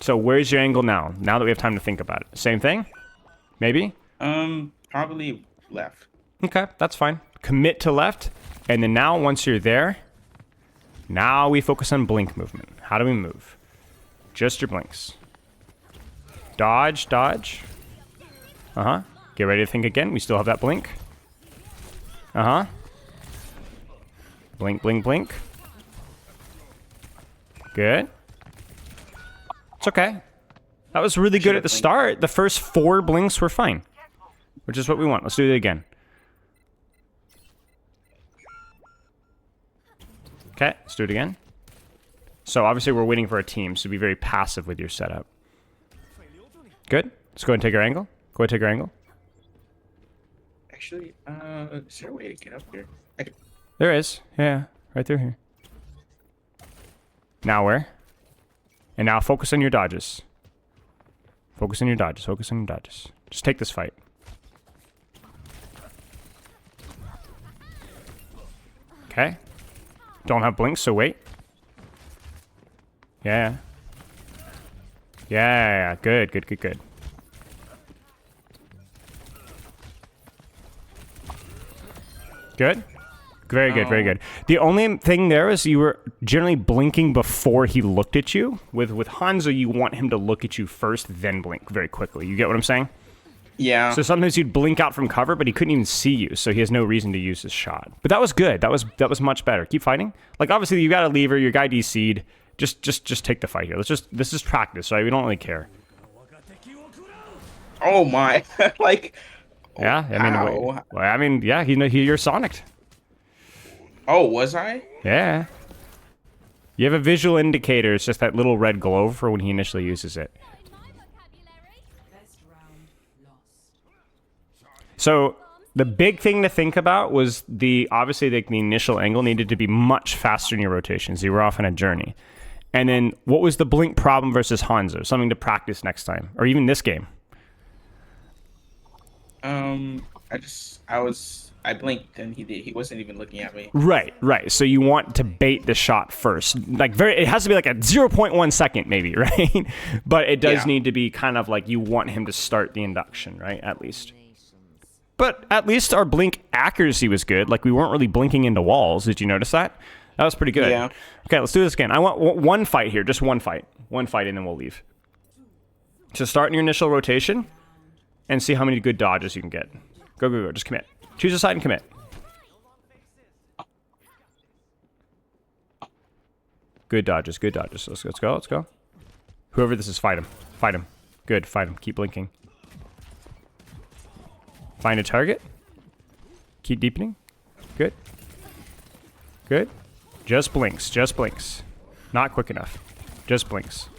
So where's your angle now? Now that we have time to think about it. Same thing? Maybe? Probably left. Okay, that's fine. Commit to left. And then now, once you're there, now we focus on blink movement. How do we move? Just your blinks. Dodge. Uh-huh. Get ready to think again. We still have that blink. Uh-huh. Blink. Good. It's okay. That was really good at the start. The first 4 blinks were fine, which is what we want. Let's do it again. Okay, let's do it again. So obviously we're waiting for a team, so be very passive with your setup. Good. Let's go ahead and take our angle. Actually, is there a way to get up here? There is. Yeah, right through here. Now where? And now focus on your dodges. Focus on your dodges. Just take this fight. Okay. Don't have blinks, so wait. Yeah. Good. Good? Very good. The only thing there is you were generally blinking before he looked at you. With Hanzo, you want him to look at you first, then blink very quickly. You get what I'm saying? Yeah. So sometimes you'd blink out from cover, but he couldn't even see you, so he has no reason to use his shot. But that was good. That was much better. Keep fighting. Like obviously you got a lever, your guy DC'd. Just take the fight here. This is practice, right? We don't really care. Oh my. Like. Yeah. Ow. You're Sonicked. Oh, was I? Yeah. You have a visual indicator. It's just that little red glow for when he initially uses it. Best round lost. So the big thing to think about was obviously the initial angle needed to be much faster in your rotations. You were off on a journey. And then what was the blink problem versus Hanzo? Something to practice next time, or even this game. I blinked and he wasn't even looking at me. Right. So you want to bait the shot first. Like it has to be like a 0.1 second maybe, right? But it does need to be kind of like you want him to start the induction, right? At least. But at least our blink accuracy was good. Like we weren't really blinking into walls. Did you notice that? That was pretty good. Yeah. Okay, let's do this again. I want one fight here, just one fight. One fight and then we'll leave. So start in your initial rotation and see how many good dodges you can get. Go. Just commit. Choose a side and commit. Good dodges. Let's go. Whoever this is, fight him. Good, fight him. Keep blinking. Find a target. Keep deepening. Good. Just blinks. Not quick enough. Just blinks.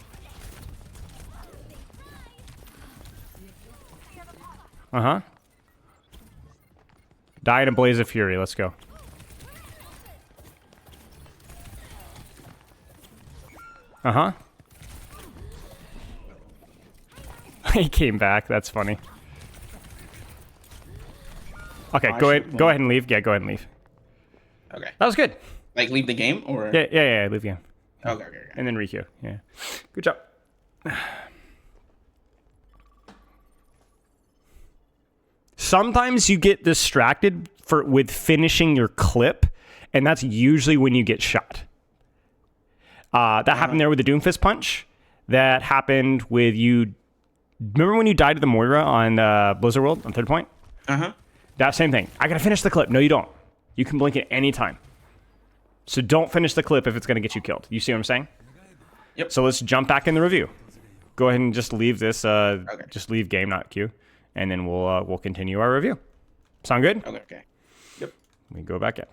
Uh-huh. Die in a blaze of fury. Let's go. Uh-huh. He came back. That's funny. Okay, go ahead and leave. Yeah, go ahead and leave. Okay. That was good. Like leave the game or? Yeah, leave the game. Okay. And then Riku. Yeah. Good job. Sometimes you get distracted with finishing your clip, and that's usually when you get shot. That happened there with the Doomfist punch. That happened with you. Remember when you died to the Moira on Blizzard World on third point? Uh-huh. That same thing. I gotta finish the clip. No, you don't. You can blink at any time. So don't finish the clip if it's gonna get you killed. You see what I'm saying? Yep. So let's jump back in the review. Go ahead and just leave this. Okay. Just leave game, not queue, and then we'll continue our review. Sound good? Okay. Yep. We go back in.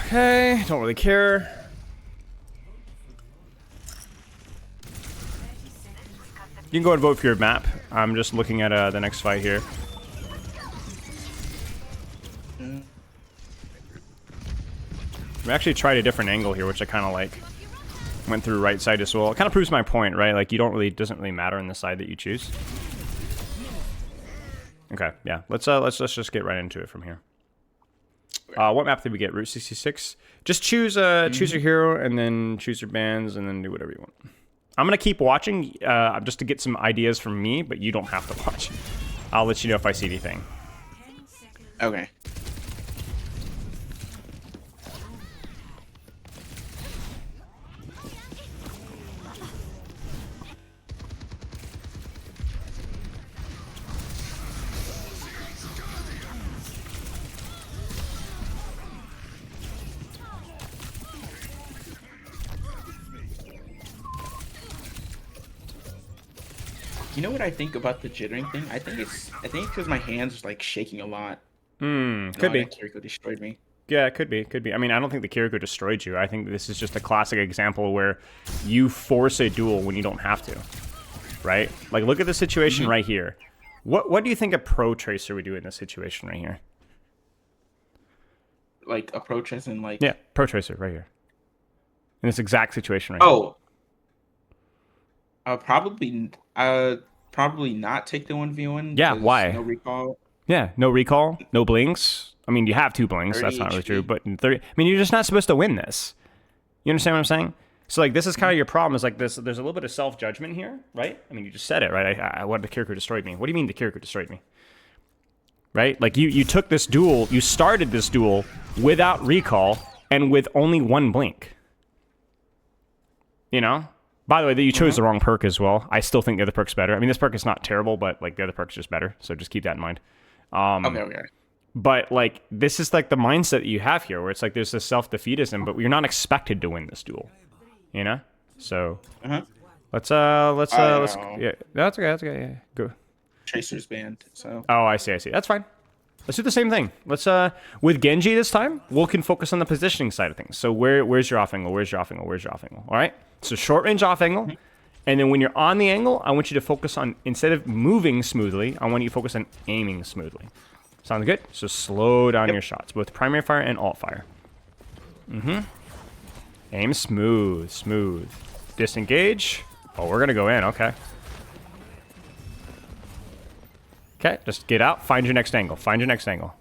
Okay, don't really care. You can go and vote for your map. I'm just looking at the next fight here. We actually tried a different angle here, which I kind of like. Went through right side as well. It kind of proves my point, right? Like, it doesn't really matter in the side that you choose. Okay, yeah. Let's just get right into it from here. What map did we get? Route 66. Just choose choose your hero and then choose your bands and then do whatever you want. I'm gonna keep watching just to get some ideas from me, but you don't have to watch. I'll let you know if I see anything. Okay. You know what I think about the jittering thing? I think it's because my hands are like shaking a lot. Could be. Kiriko destroyed me. Yeah, it could be. I mean, I don't think the Kiriko destroyed you. I think this is just a classic example where you force a duel when you don't have to. Right? Like, look at the situation right here. What do you think a pro tracer would do in this situation right here? Like approach as in like. Yeah, pro tracer right here. In this exact situation right here. Oh. Probably not take the 1v1. Yeah, why? No recall. Yeah, no recall, no blinks. I mean, you have 2 blinks. That's not really true. But in 30, I mean, you're just not supposed to win this. You understand what I'm saying? So, like, this is kind of your problem. Is like this. There's a little bit of self-judgment here, right? I mean, you just said it, right? What the Kiriko destroyed me. What do you mean the Kiriko destroyed me? Right? Like, you took this duel. You started this duel without recall and with only 1 blink. You know? By the way, that you chose the wrong perk as well. I still think the other perk's better. I mean, this perk is not terrible, but like the other perk's just better. So just keep that in mind. Okay. But like this is like the mindset that you have here, where it's like there's this self-defeatism, but you're not expected to win this duel. You know? So Let's know. yeah, that's okay. That's okay. Yeah, go. Tracer's banned, so. Oh, I see. That's fine. Let's do the same thing. Let's with Genji this time, we can focus on the positioning side of things. So where's your off angle? Where's your off angle? Where's your off angle? All right. So short range off angle, and then when you're on the angle, I want you to focus on, instead of moving smoothly, I want you to focus on aiming smoothly. Sounds good? So slow down your shots, both primary fire and alt fire. Aim smooth, smooth. Disengage. Oh, we're gonna go in. Okay. Okay, just get out. Find your next angle. Find your next angle.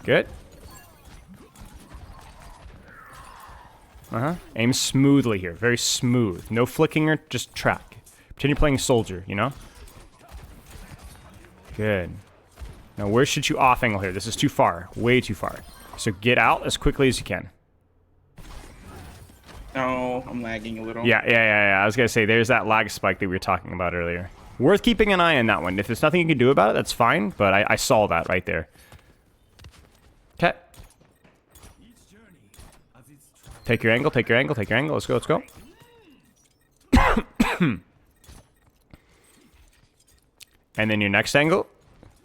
Good. Aim smoothly here. Very smooth. No flicking or just track. Pretend you're playing soldier, you know? Good. Now, where should you off angle here? This is too far. Way too far. So get out as quickly as you can. No, I'm lagging a little. Yeah. I was going to say, there's that lag spike that we were talking about earlier. Worth keeping an eye on that one. If there's nothing you can do about it, that's fine. But I saw that right there. Okay. Take your angle, take your angle, take your angle. Let's go, let's go. And then your next angle.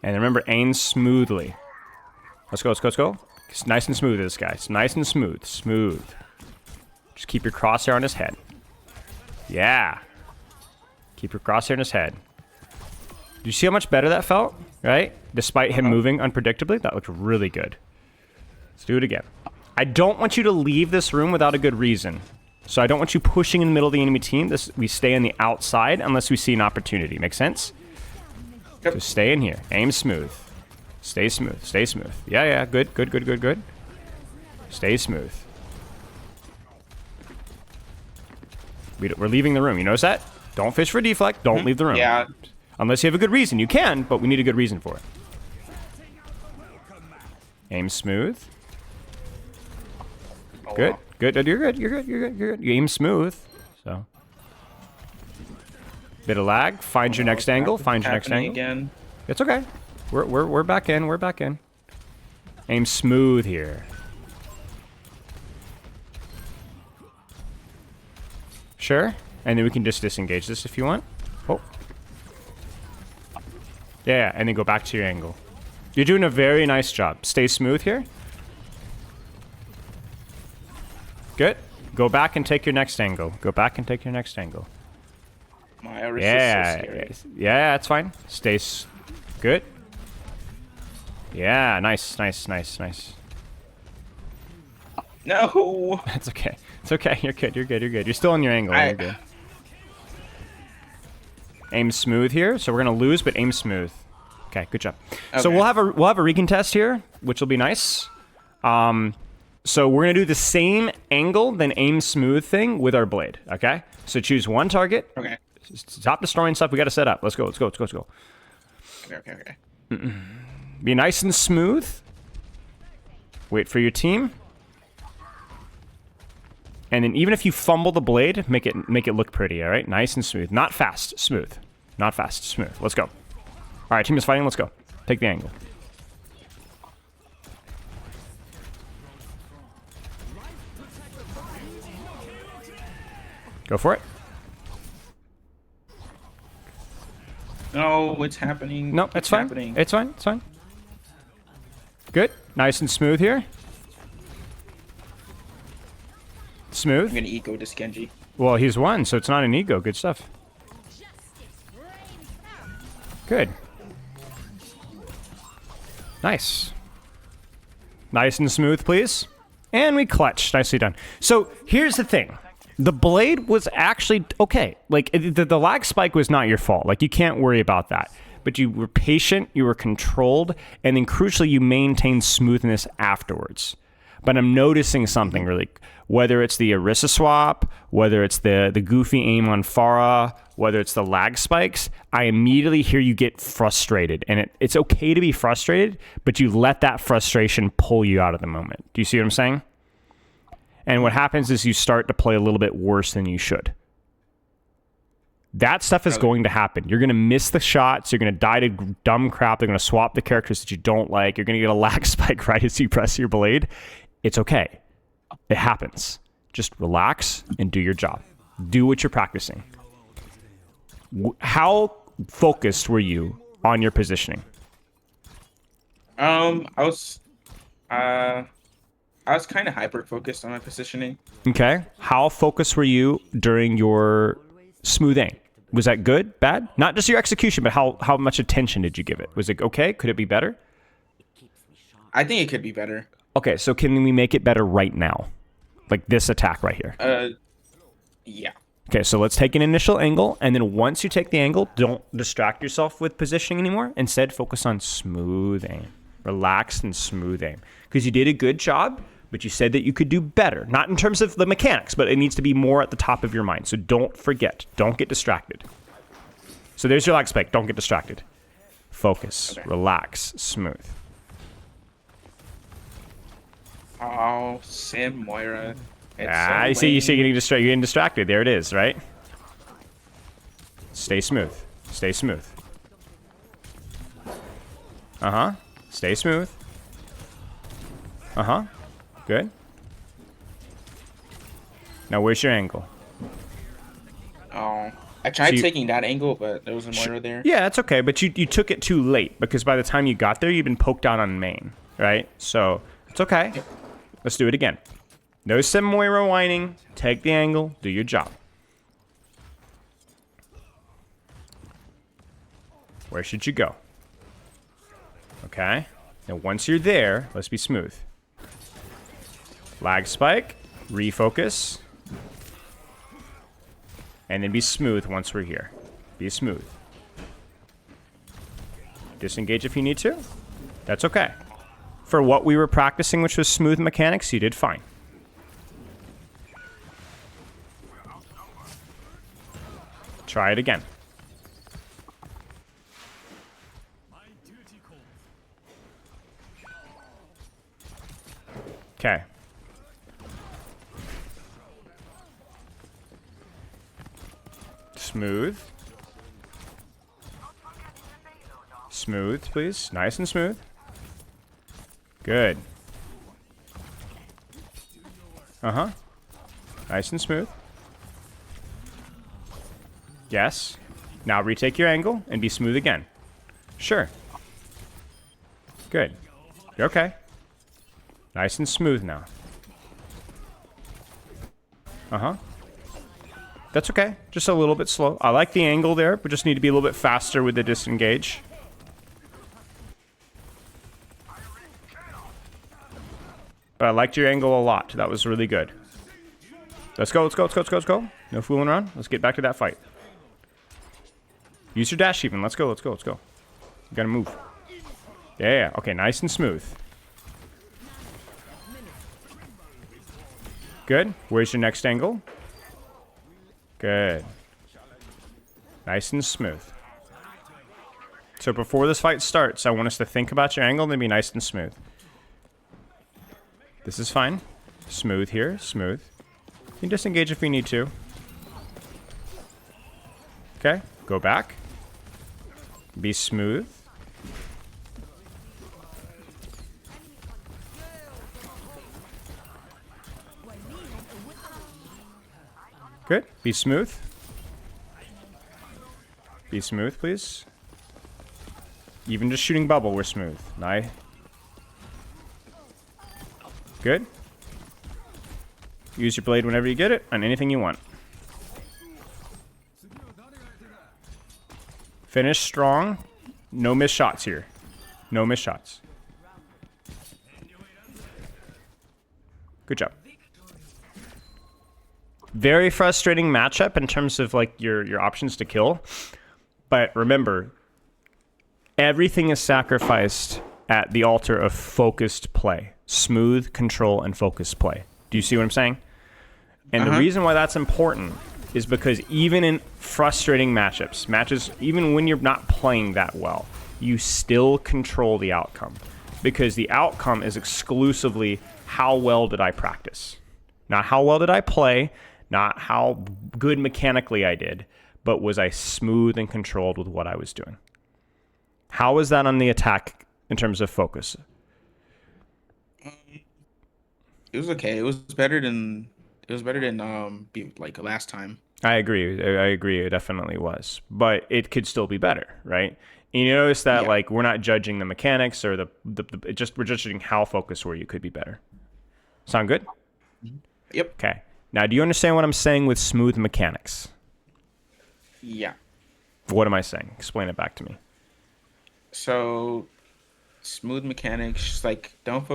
And remember, aim smoothly. Let's go, let's go, let's go. It's nice and smooth, this guy. It's nice and smooth. Smooth. Just keep your crosshair on his head. Yeah. Keep your crosshair on his head. Do you see how much better that felt? Right? Despite him moving unpredictably? That looked really good. Let's do it again. I don't want you to leave this room without a good reason. So I don't want you pushing in the middle of the enemy team. We stay on the outside unless we see an opportunity. Make sense? Yep. So stay in here. Aim smooth. Stay smooth. Stay smooth. Yeah. Good. Stay smooth. We're leaving the room. You notice that? Don't fish for deflect. Don't leave the room. Yeah. Unless you have a good reason. You can, but we need a good reason for it. Aim smooth. Oh, Good. wow. Good. You're good. You aim smooth. So. Bit of lag. Find your next angle. Find your next angle. Again. It's okay. We're back in. We're back in. Aim smooth here. Sure. And then we can just disengage this if you want. Oh. Yeah, and then go back to your angle. You're doing a very nice job. Stay smooth here. Good. Go back and take your next angle. Go back and take your next angle. My Iris is so scary. Yeah, that's fine. Stay good. Yeah, nice. No. It's okay. It's okay. You're good. You're still on your angle. You're good. Aim smooth here. So we're gonna lose, but aim smooth. Okay, good job. Okay. So we'll have a recontest here, which will be nice. So we're gonna do the same angle, then aim smooth thing with our blade. Okay. So choose one target. Okay. Stop destroying stuff. We gotta set up. Let's go. Okay. Be nice and smooth. Wait for your team. And then even if you fumble the blade, make it look pretty, all right? Nice and smooth. Not fast, smooth. Not fast, smooth. Let's go. All right, team is fighting. Let's go. Take the angle. Go for it. No, what's happening? No, it's fine. Happening. It's fine. Good. Nice and smooth here. Smooth. I'm gonna ego this Genji. Well, he's won, so it's not an ego. Good stuff. Good. Nice. Nice and smooth, please. And we clutched. Nicely done. So here's the thing. The blade was actually okay. Like, the lag spike was not your fault. Like, you can't worry about that. But you were patient, you were controlled, and then crucially, you maintained smoothness afterwards. But I'm noticing something really, whether it's the Orisa swap, whether it's the goofy aim on Pharah, whether it's the lag spikes, I immediately hear you get frustrated. And it's okay to be frustrated, but you let that frustration pull you out of the moment. Do you see what I'm saying? And what happens is you start to play a little bit worse than you should. That stuff is going to happen. You're going to miss the shots. You're going to die to dumb crap. They're going to swap the characters that you don't like. You're going to get a lag spike right as you press your blade. It's okay. It happens. Just relax and do your job. Do what you're practicing. How focused were you on your positioning? I was uh I was kind of hyper focused on my positioning. Okay. How focused were you during your smoothing? Was that good, bad? Not just your execution, but how much attention did you give it? Was it okay? Could it be better? I think it could be better. Okay, so can we make it better right now? Like this attack right here. Yeah. Okay, so let's take an initial angle, and then once you take the angle, don't distract yourself with positioning anymore. Instead, focus on smoothing. Relaxed and smoothing. Because you did a good job, but you said that you could do better. Not in terms of the mechanics, but it needs to be more at the top of your mind. So don't forget. Don't get distracted. So there's your lag spike. Don't get distracted. Focus. Okay. Relax. Smooth. Oh, Sam Moira. It's Ah, so you see lame. you're getting distracted. There it is, right? Stay smooth. Stay smooth. Uh-huh. Stay smooth. Uh-huh. Good. Now where's your angle? Oh, I tried So you- taking that angle, but there was a Moira there. Yeah, it's okay, but you took it too late because by the time you got there, you've been poked out on main, right? So it's okay. Let's do it again. No Sim Moira whining. Take the angle. Do your job. Where should you go? Okay. Now once you're there, let's be smooth. Lag spike. Refocus. And then be smooth once we're here. Be smooth. Disengage if you need to. That's okay. For what we were practicing, which was smooth mechanics, you did fine. Try it again. Okay. Smooth. Smooth, please. Nice and smooth. Good. Uh-huh. Nice and smooth. Yes. Now retake your angle and be smooth again. Sure. Good. You're okay. Nice and smooth now. Uh-huh. That's okay. Just a little bit slow. I like the angle there, but just need to be a little bit faster with the disengage. But I liked your angle a lot. That was really good. Let's go, let's go, let's go, let's go, let's go. No fooling around. Let's get back to that fight. Use your dash even. Let's go, let's go, let's go. You gotta move. Yeah, okay, nice and smooth. Good. Where's your next angle? Good. Nice and smooth. So before this fight starts, I want us to think about your angle and then be nice and smooth. This is fine. Smooth here, smooth. You can disengage if you need to. Okay, go back. Be smooth. Good. Be smooth. Be smooth, please. Even just shooting bubble, we're smooth. Nice. Good. Use your blade whenever you get it on anything you want. Finish strong. No missed shots here. No missed shots. Good job. Very frustrating matchup in terms of like your options to kill. But remember, everything is sacrificed at the altar of focused play. Smooth, control, and focused play. Do you see what I'm saying? And the reason why that's important is because even in frustrating matches, even when you're not playing that well, you still control the outcome. Because the outcome is exclusively how well did I practice. Not how well did I play, not how good mechanically I did, but was I smooth and controlled with what I was doing. How was that on the attack in terms of focus? It was okay. It was better than like last time. I agree. I agree. It definitely was, but it could still be better, right? And you notice that Yeah. like we're not judging the mechanics or the just we're judging how focused were you could be better. Sound good? Mhm. Yep. Okay. Now, do you understand what I'm saying with smooth mechanics? Yeah. What am I saying? Explain it back to me. So smooth mechanics, just like don't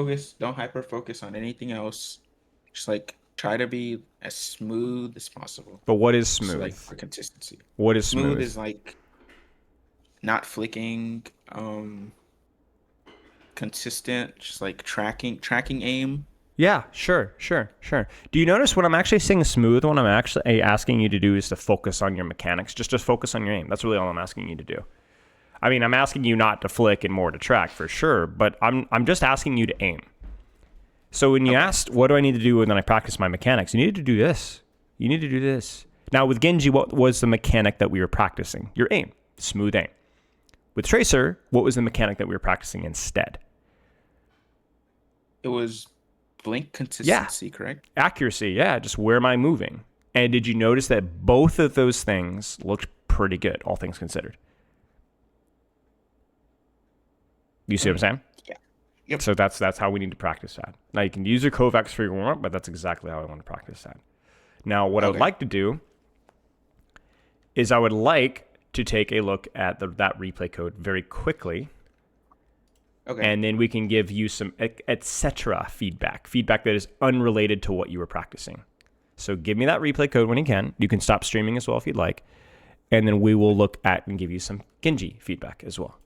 hyper focus on anything else. Just like try to be as smooth as possible. But what is So smooth? like for consistency. What is Smooth smooth? is like not flicking, consistent, just like tracking aim. Yeah, sure. Do you notice when I'm actually saying smooth, what I'm actually asking you to do is to focus on your mechanics, just to focus on your aim. That's really all I'm asking you to do. I mean, I'm asking you not to flick and more to track for sure, but I'm just asking you to aim. So when you Okay. asked, what do I need to do when I practice my mechanics? You need to do this. You need to do this. Now with Genji, what was the mechanic that we were practicing? Your aim, smooth aim. With Tracer, what was the mechanic that we were practicing instead? It was blink Yeah, consistency, correct? accuracy. Yeah, just where am I moving? And did you notice that both of those things looked pretty good, all things considered? You see what I'm saying? Yeah. Yep. So that's how we need to practice that. Now you can use your Kovacs for your warm up, but that's exactly how I want to practice that. Now, what I would Okay. like to do is I would like to take a look at that replay code very quickly, Okay. and then we can give you some etc. feedback that is unrelated to what you were practicing. So give me that replay code when you can. You can stop streaming as well if you'd like, and then we will look at and give you some Genji feedback as well.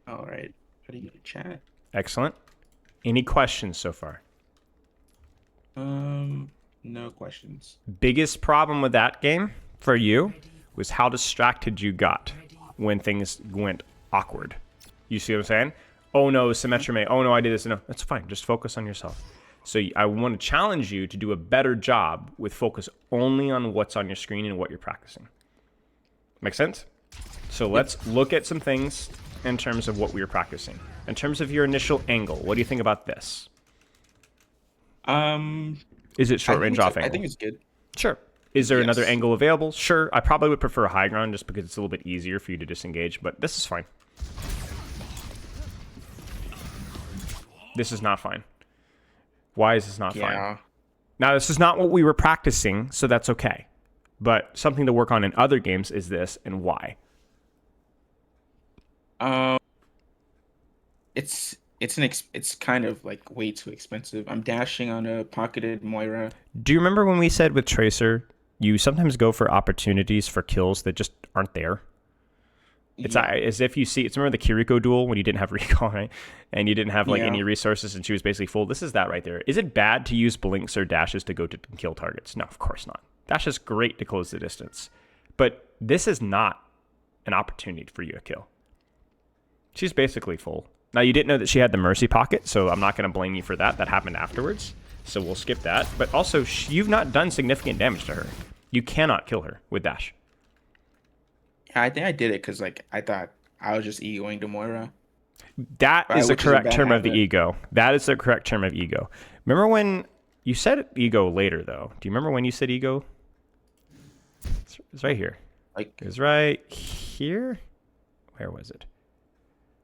All right. How do you chat? Excellent. Any questions so far? No questions. Biggest problem with that game for you was how distracted you got when things went awkward. You see what I'm saying? Oh no, Symmetrame. Oh no, I did this. No, that's fine. Just focus on yourself. So I want to challenge you to do a better job with focus only on what's on your screen and what you're practicing. Make sense? So let's look at some things in terms of what we were practicing. In terms of your initial angle, what do you think about this? Is it short range off I angle? think it's good. Sure. Is there another Yes. angle available? Sure. I probably would prefer high ground just because it's a little bit easier for you to disengage, but this is fine. This is not fine. Why is this not fine? Yeah. Now, this is not what we were practicing, so that's okay. But something to work on in other games is this, and why? Um, it's kind of like way too expensive. I'm dashing on a pocketed Moira. Do you remember when we said with Tracer, you sometimes go for opportunities for kills that just aren't there? It's Yeah. as if you see, it's remember the Kiriko duel when you didn't have recall, right? And you didn't have like Yeah. any resources and she was basically full. This is that right there. Is it bad to use blinks or dashes to go to kill targets? No, of course not. Dash is great to close the distance. But this is not an opportunity for you to kill. She's basically full. Now, you didn't know that she had the Mercy Pocket, so I'm not going to blame you for that. That happened afterwards, so we'll skip that. But also, you've not done significant damage to her. You cannot kill her with dash. Yeah, I think I did it because like I thought I was just egoing to Moira. That is the Which is a correct bad term of the habit. ego. That is the correct term of ego. Remember when you said ego later, though? Do you remember when you said ego? It's right here. Like It's right here. Where was it?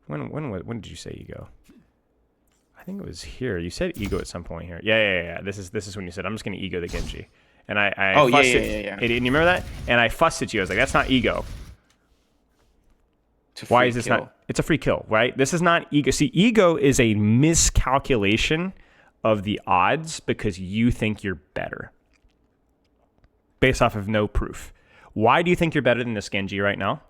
When did you say ego? I think it was here. You said ego at some point here. Yeah. This is when you said I'm just gonna ego the Genji, and I Oh, yeah, fussed yeah, at, yeah, yeah. And you remember that? And I fussed at you. I was like, that's not ego. to Why free is this kill. not? It's a free kill, right? This is not ego. See, ego is a miscalculation of the odds because you think you're better based off of no proof. Why do you think you're better than this Genji right now?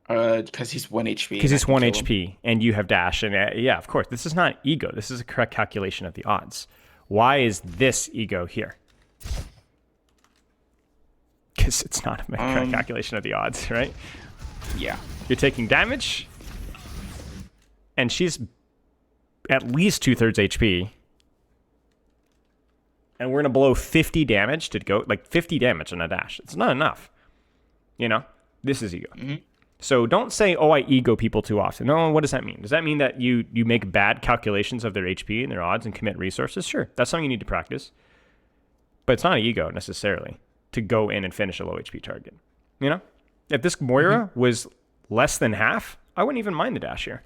Because he's 1 HP. Because and I he's can 1 kill him. HP and you have dash. And yeah, of course, this is not ego. This is a correct calculation of the odds. Why is this ego here? Because it's not a correct calculation of the odds, right? Yeah. You're taking damage, and she's at least 2/3 HP. And we're going to blow 50 damage to go, like 50 damage on a dash. It's not enough. You know? This is ego. So don't say, oh, I ego people too often. No, what does that mean? Does that mean that you make bad calculations of their HP and their odds and commit resources? Sure, that's something you need to practice. But it's not an ego necessarily to go in and finish a low HP target. You know? If this Moira was less than half, I wouldn't even mind the dash here.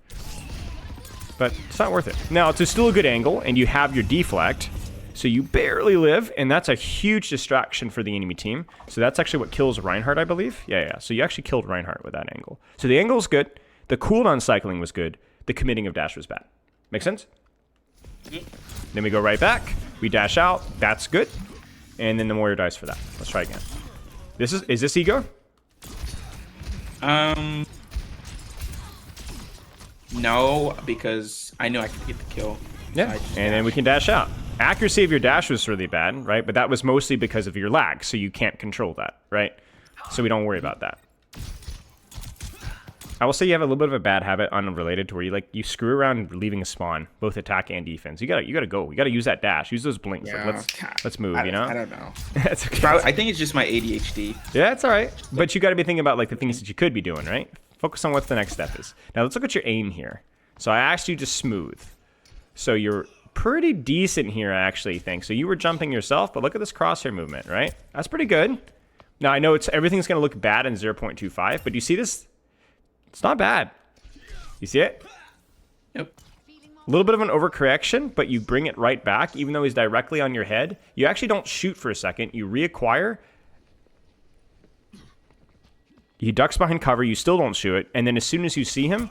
But it's not worth it. Now, it's still a good angle, and you have your deflect, so you barely live, and that's a huge distraction for the enemy team. So that's actually what kills Reinhardt, I believe. Yeah. So you actually killed Reinhardt with that angle. So the angle is good. The cooldown cycling was good. The committing of dash was bad. Make sense? Then we go right back. We dash out. That's good. And then the warrior dies for that. Let's try again. Is this ego? No, because I knew I could get the kill. Yeah, and then we can dash out. Accuracy of your dash was really bad, right? But that was mostly because of your lag, so you can't control that, right? So we don't worry about that. I will say you have a little bit of a bad habit unrelated to where you screw around leaving a spawn, both attack and defense. You gotta go. You gotta use that dash. Use those blinks. Yeah. Like, let's move. You know. I don't know. That's okay. I think it's just my ADHD. Yeah, it's all right. But you got to be thinking about like the things that you could be doing, right? Focus on what the next step is. Now let's look at your aim here. So I asked you to smooth. So you're pretty decent here, I actually think. So you were jumping yourself, but look at this crosshair movement, right? That's pretty good. Now I know everything's gonna look bad in 0.25, but you see this? It's not bad. You see it? Yep. A little bit of an overcorrection, but you bring it right back, even though he's directly on your head. You actually don't shoot for a second. You reacquire. He ducks behind cover. You still don't shoot it. And then as soon as you see him,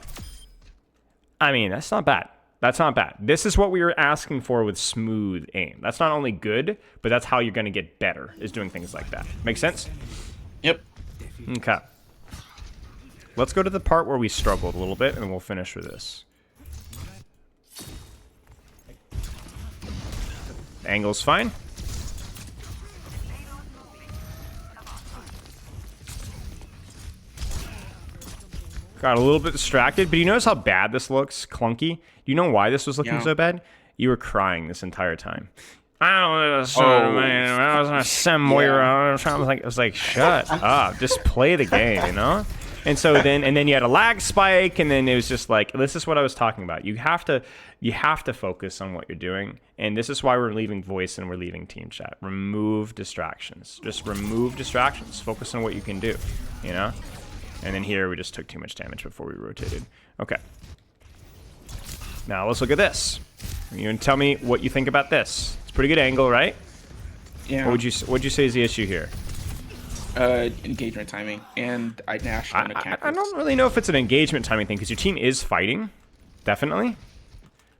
I mean, that's not bad. That's not bad. This is what we were asking for with smooth aim. That's not only good, but that's how you're going to get better, is doing things like that. Make sense? Yep. Okay. Let's go to the part where we struggled a little bit, and we'll finish with this. Angle's fine. Got a little bit distracted, but you notice how bad this looks? Clunky. Do you know why this was looking so bad? You were crying this entire time. I was gonna send Moira. I was like, shut up. Just play the game, you know? And so then you had a lag spike, and then it was just like, this is what I was talking about. You have to focus on what you're doing, and this is why we're leaving voice and we're leaving team chat. Remove distractions. Just remove distractions. Focus on what you can do, you know? And then here we just took too much damage before we rotated. Okay. Now let's look at this. You can tell me what you think about this. It's a pretty good angle, right? Yeah. What'd you say is the issue here? Engagement timing, and I dashed on a cactus. I don't really know if it's an engagement timing thing, because your team is fighting, definitely.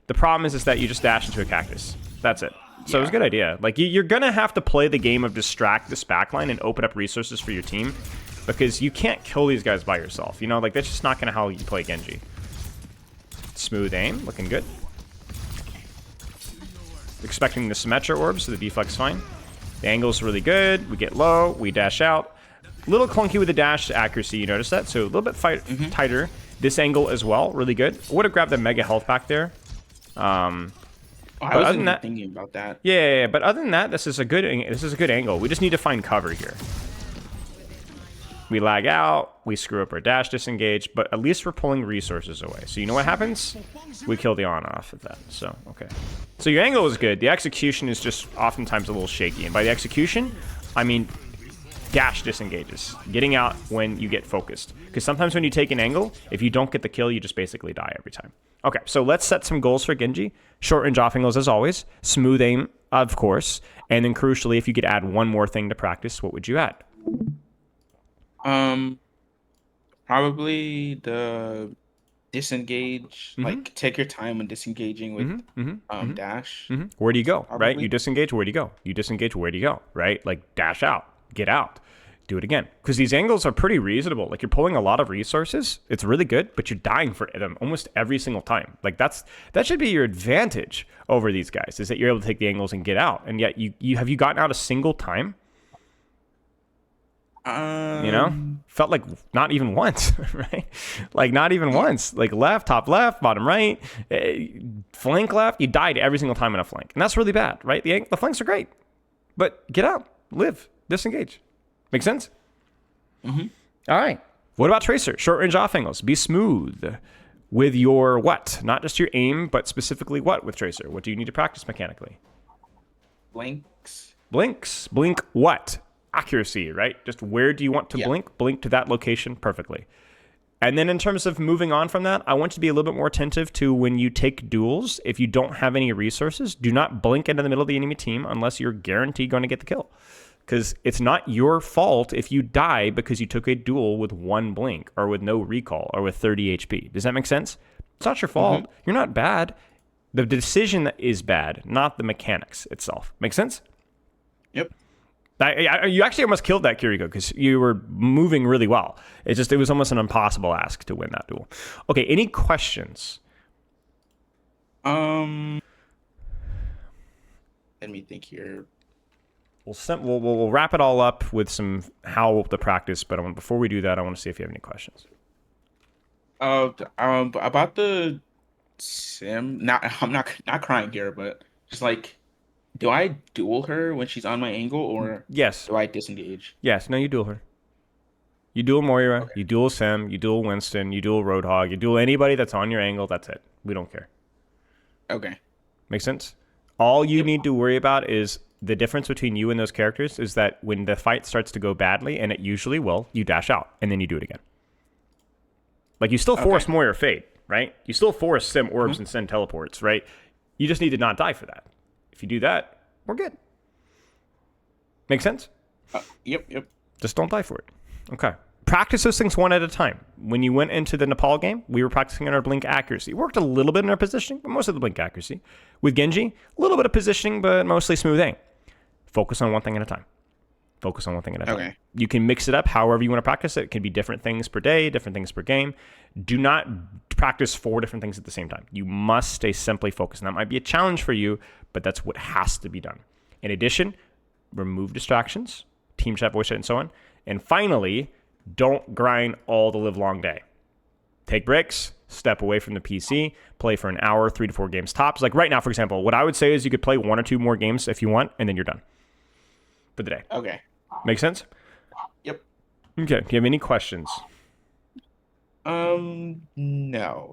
The problem is that you just dash into a cactus. That's it. So it was a good idea. Like, you're going to have to play the game of distract this backline and open up resources for your team, because you can't kill these guys by yourself. You know, like, that's just not going to how you play Genji. Smooth aim, looking good. Expecting the Symmetra orb, so the deflect's fine. The angle's really good. We get low. We dash out. A little clunky with the dash accuracy. You notice that? So a little bit tighter. This angle as well. Really good. I would have grabbed the mega health back there. I wasn't thinking about that. Yeah. But other than that, this is a good angle. We just need to find cover here. We lag out. We screw up our dash disengage. But at least we're pulling resources away. So you know what happens? We kill the on-off of that. So, okay. So your angle is good. The execution is just oftentimes a little shaky. And by the execution, I mean dash disengages. Getting out when you get focused. Because sometimes when you take an angle, if you don't get the kill, you just basically die every time. Okay, so let's set some goals for Genji. Short range off angles as always. Smooth aim, of course. And then crucially, if you could add one more thing to practice, what would you add? Probably the disengage. Like, take your time when disengaging with dash. Where do you go? Probably. Right? You disengage, where do you go? You disengage, where do you go? Right? Like, dash out, get out, do it again. Because these angles are pretty reasonable. Like, you're pulling a lot of resources. It's really good, but you're dying for them almost every single time. Like, that should be your advantage over these guys, is that you're able to take the angles and get out. And yet, you have you gotten out a single time? You know, felt like not even once, right? Like not even once. Like left, top left, bottom right, flank left. You died every single time in a flank, and that's really bad, right? The flanks are great, but get out, live, disengage. Make sense? Mm-hmm. All right. What about Tracer? Short range off angles. Be smooth with your what? Not just your aim, but specifically what with Tracer? What do you need to practice mechanically? Blinks. Blinks. Blink what? Accuracy, right? Just where do you want to blink? Blink to that location perfectly. And then in terms of moving on from that, I want you to be a little bit more attentive to when you take duels. If you don't have any resources, do not blink into the middle of the enemy team unless you're guaranteed going to get the kill. Because it's not your fault if you die because you took a duel with 1 blink or with no recall or with 30 HP. Does that make sense? It's not your fault. You're not bad. The decision is bad, not the mechanics itself. Make sense? Yep. You actually almost killed that Kiriko because you were moving really well. It was almost an impossible ask to win that duel. Okay, any questions? Let me think here. We'll wrap it all up with some how to practice, but before we do that, I want to see if you have any questions. About the sim. I'm not crying here, but just like, do I duel her when she's on my angle, or yes, do I disengage? Yes, no, you duel her. You duel Moira, you duel Sim, you duel Winston, you duel Roadhog, you duel anybody that's on your angle. That's it. We don't care. Okay. Make sense? All you need to worry about is the difference between you and those characters is that when the fight starts to go badly, and it usually will, you dash out and then you do it again. Like you still force Moira Fate, right? You still force Sim Orbs and send teleports, right? You just need to not die for that. If you do that, we're good. Make sense? Yep. Just don't die for it. Okay. Practice those things one at a time. When you went into the Nepal game, we were practicing on our blink accuracy. Worked a little bit in our positioning, but most of the blink accuracy. With Genji, a little bit of positioning, but mostly smooth aim. Focus on one thing at a time. Focus on one thing at a time. Okay. You can mix it up however you want to practice it. It can be different things per day, different things per game. Do not practice 4 different things at the same time. You must stay simply focused. And that might be a challenge for you, but that's what has to be done. In addition, remove distractions, team chat, voice chat, and so on. And finally, don't grind all the live long day. Take breaks, step away from the PC, play for an hour, 3 to 4 games tops. Like right now, for example, what I would say is you could play 1 or 2 more games if you want, and then you're done for the day. Okay. Make sense? Yep. Okay. Do you have any questions? No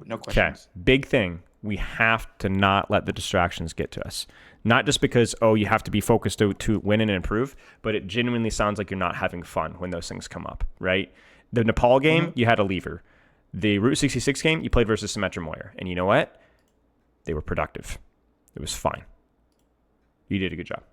questions. Okay. Big thing. We have to not let the distractions get to us. Not just because, you have to be focused to win and improve, but it genuinely sounds like you're not having fun when those things come up, right? The Nepal game, you had a lever. The Route 66 game, you played versus Symmetra Moyer. And you know what? They were productive. It was fine. You did a good job.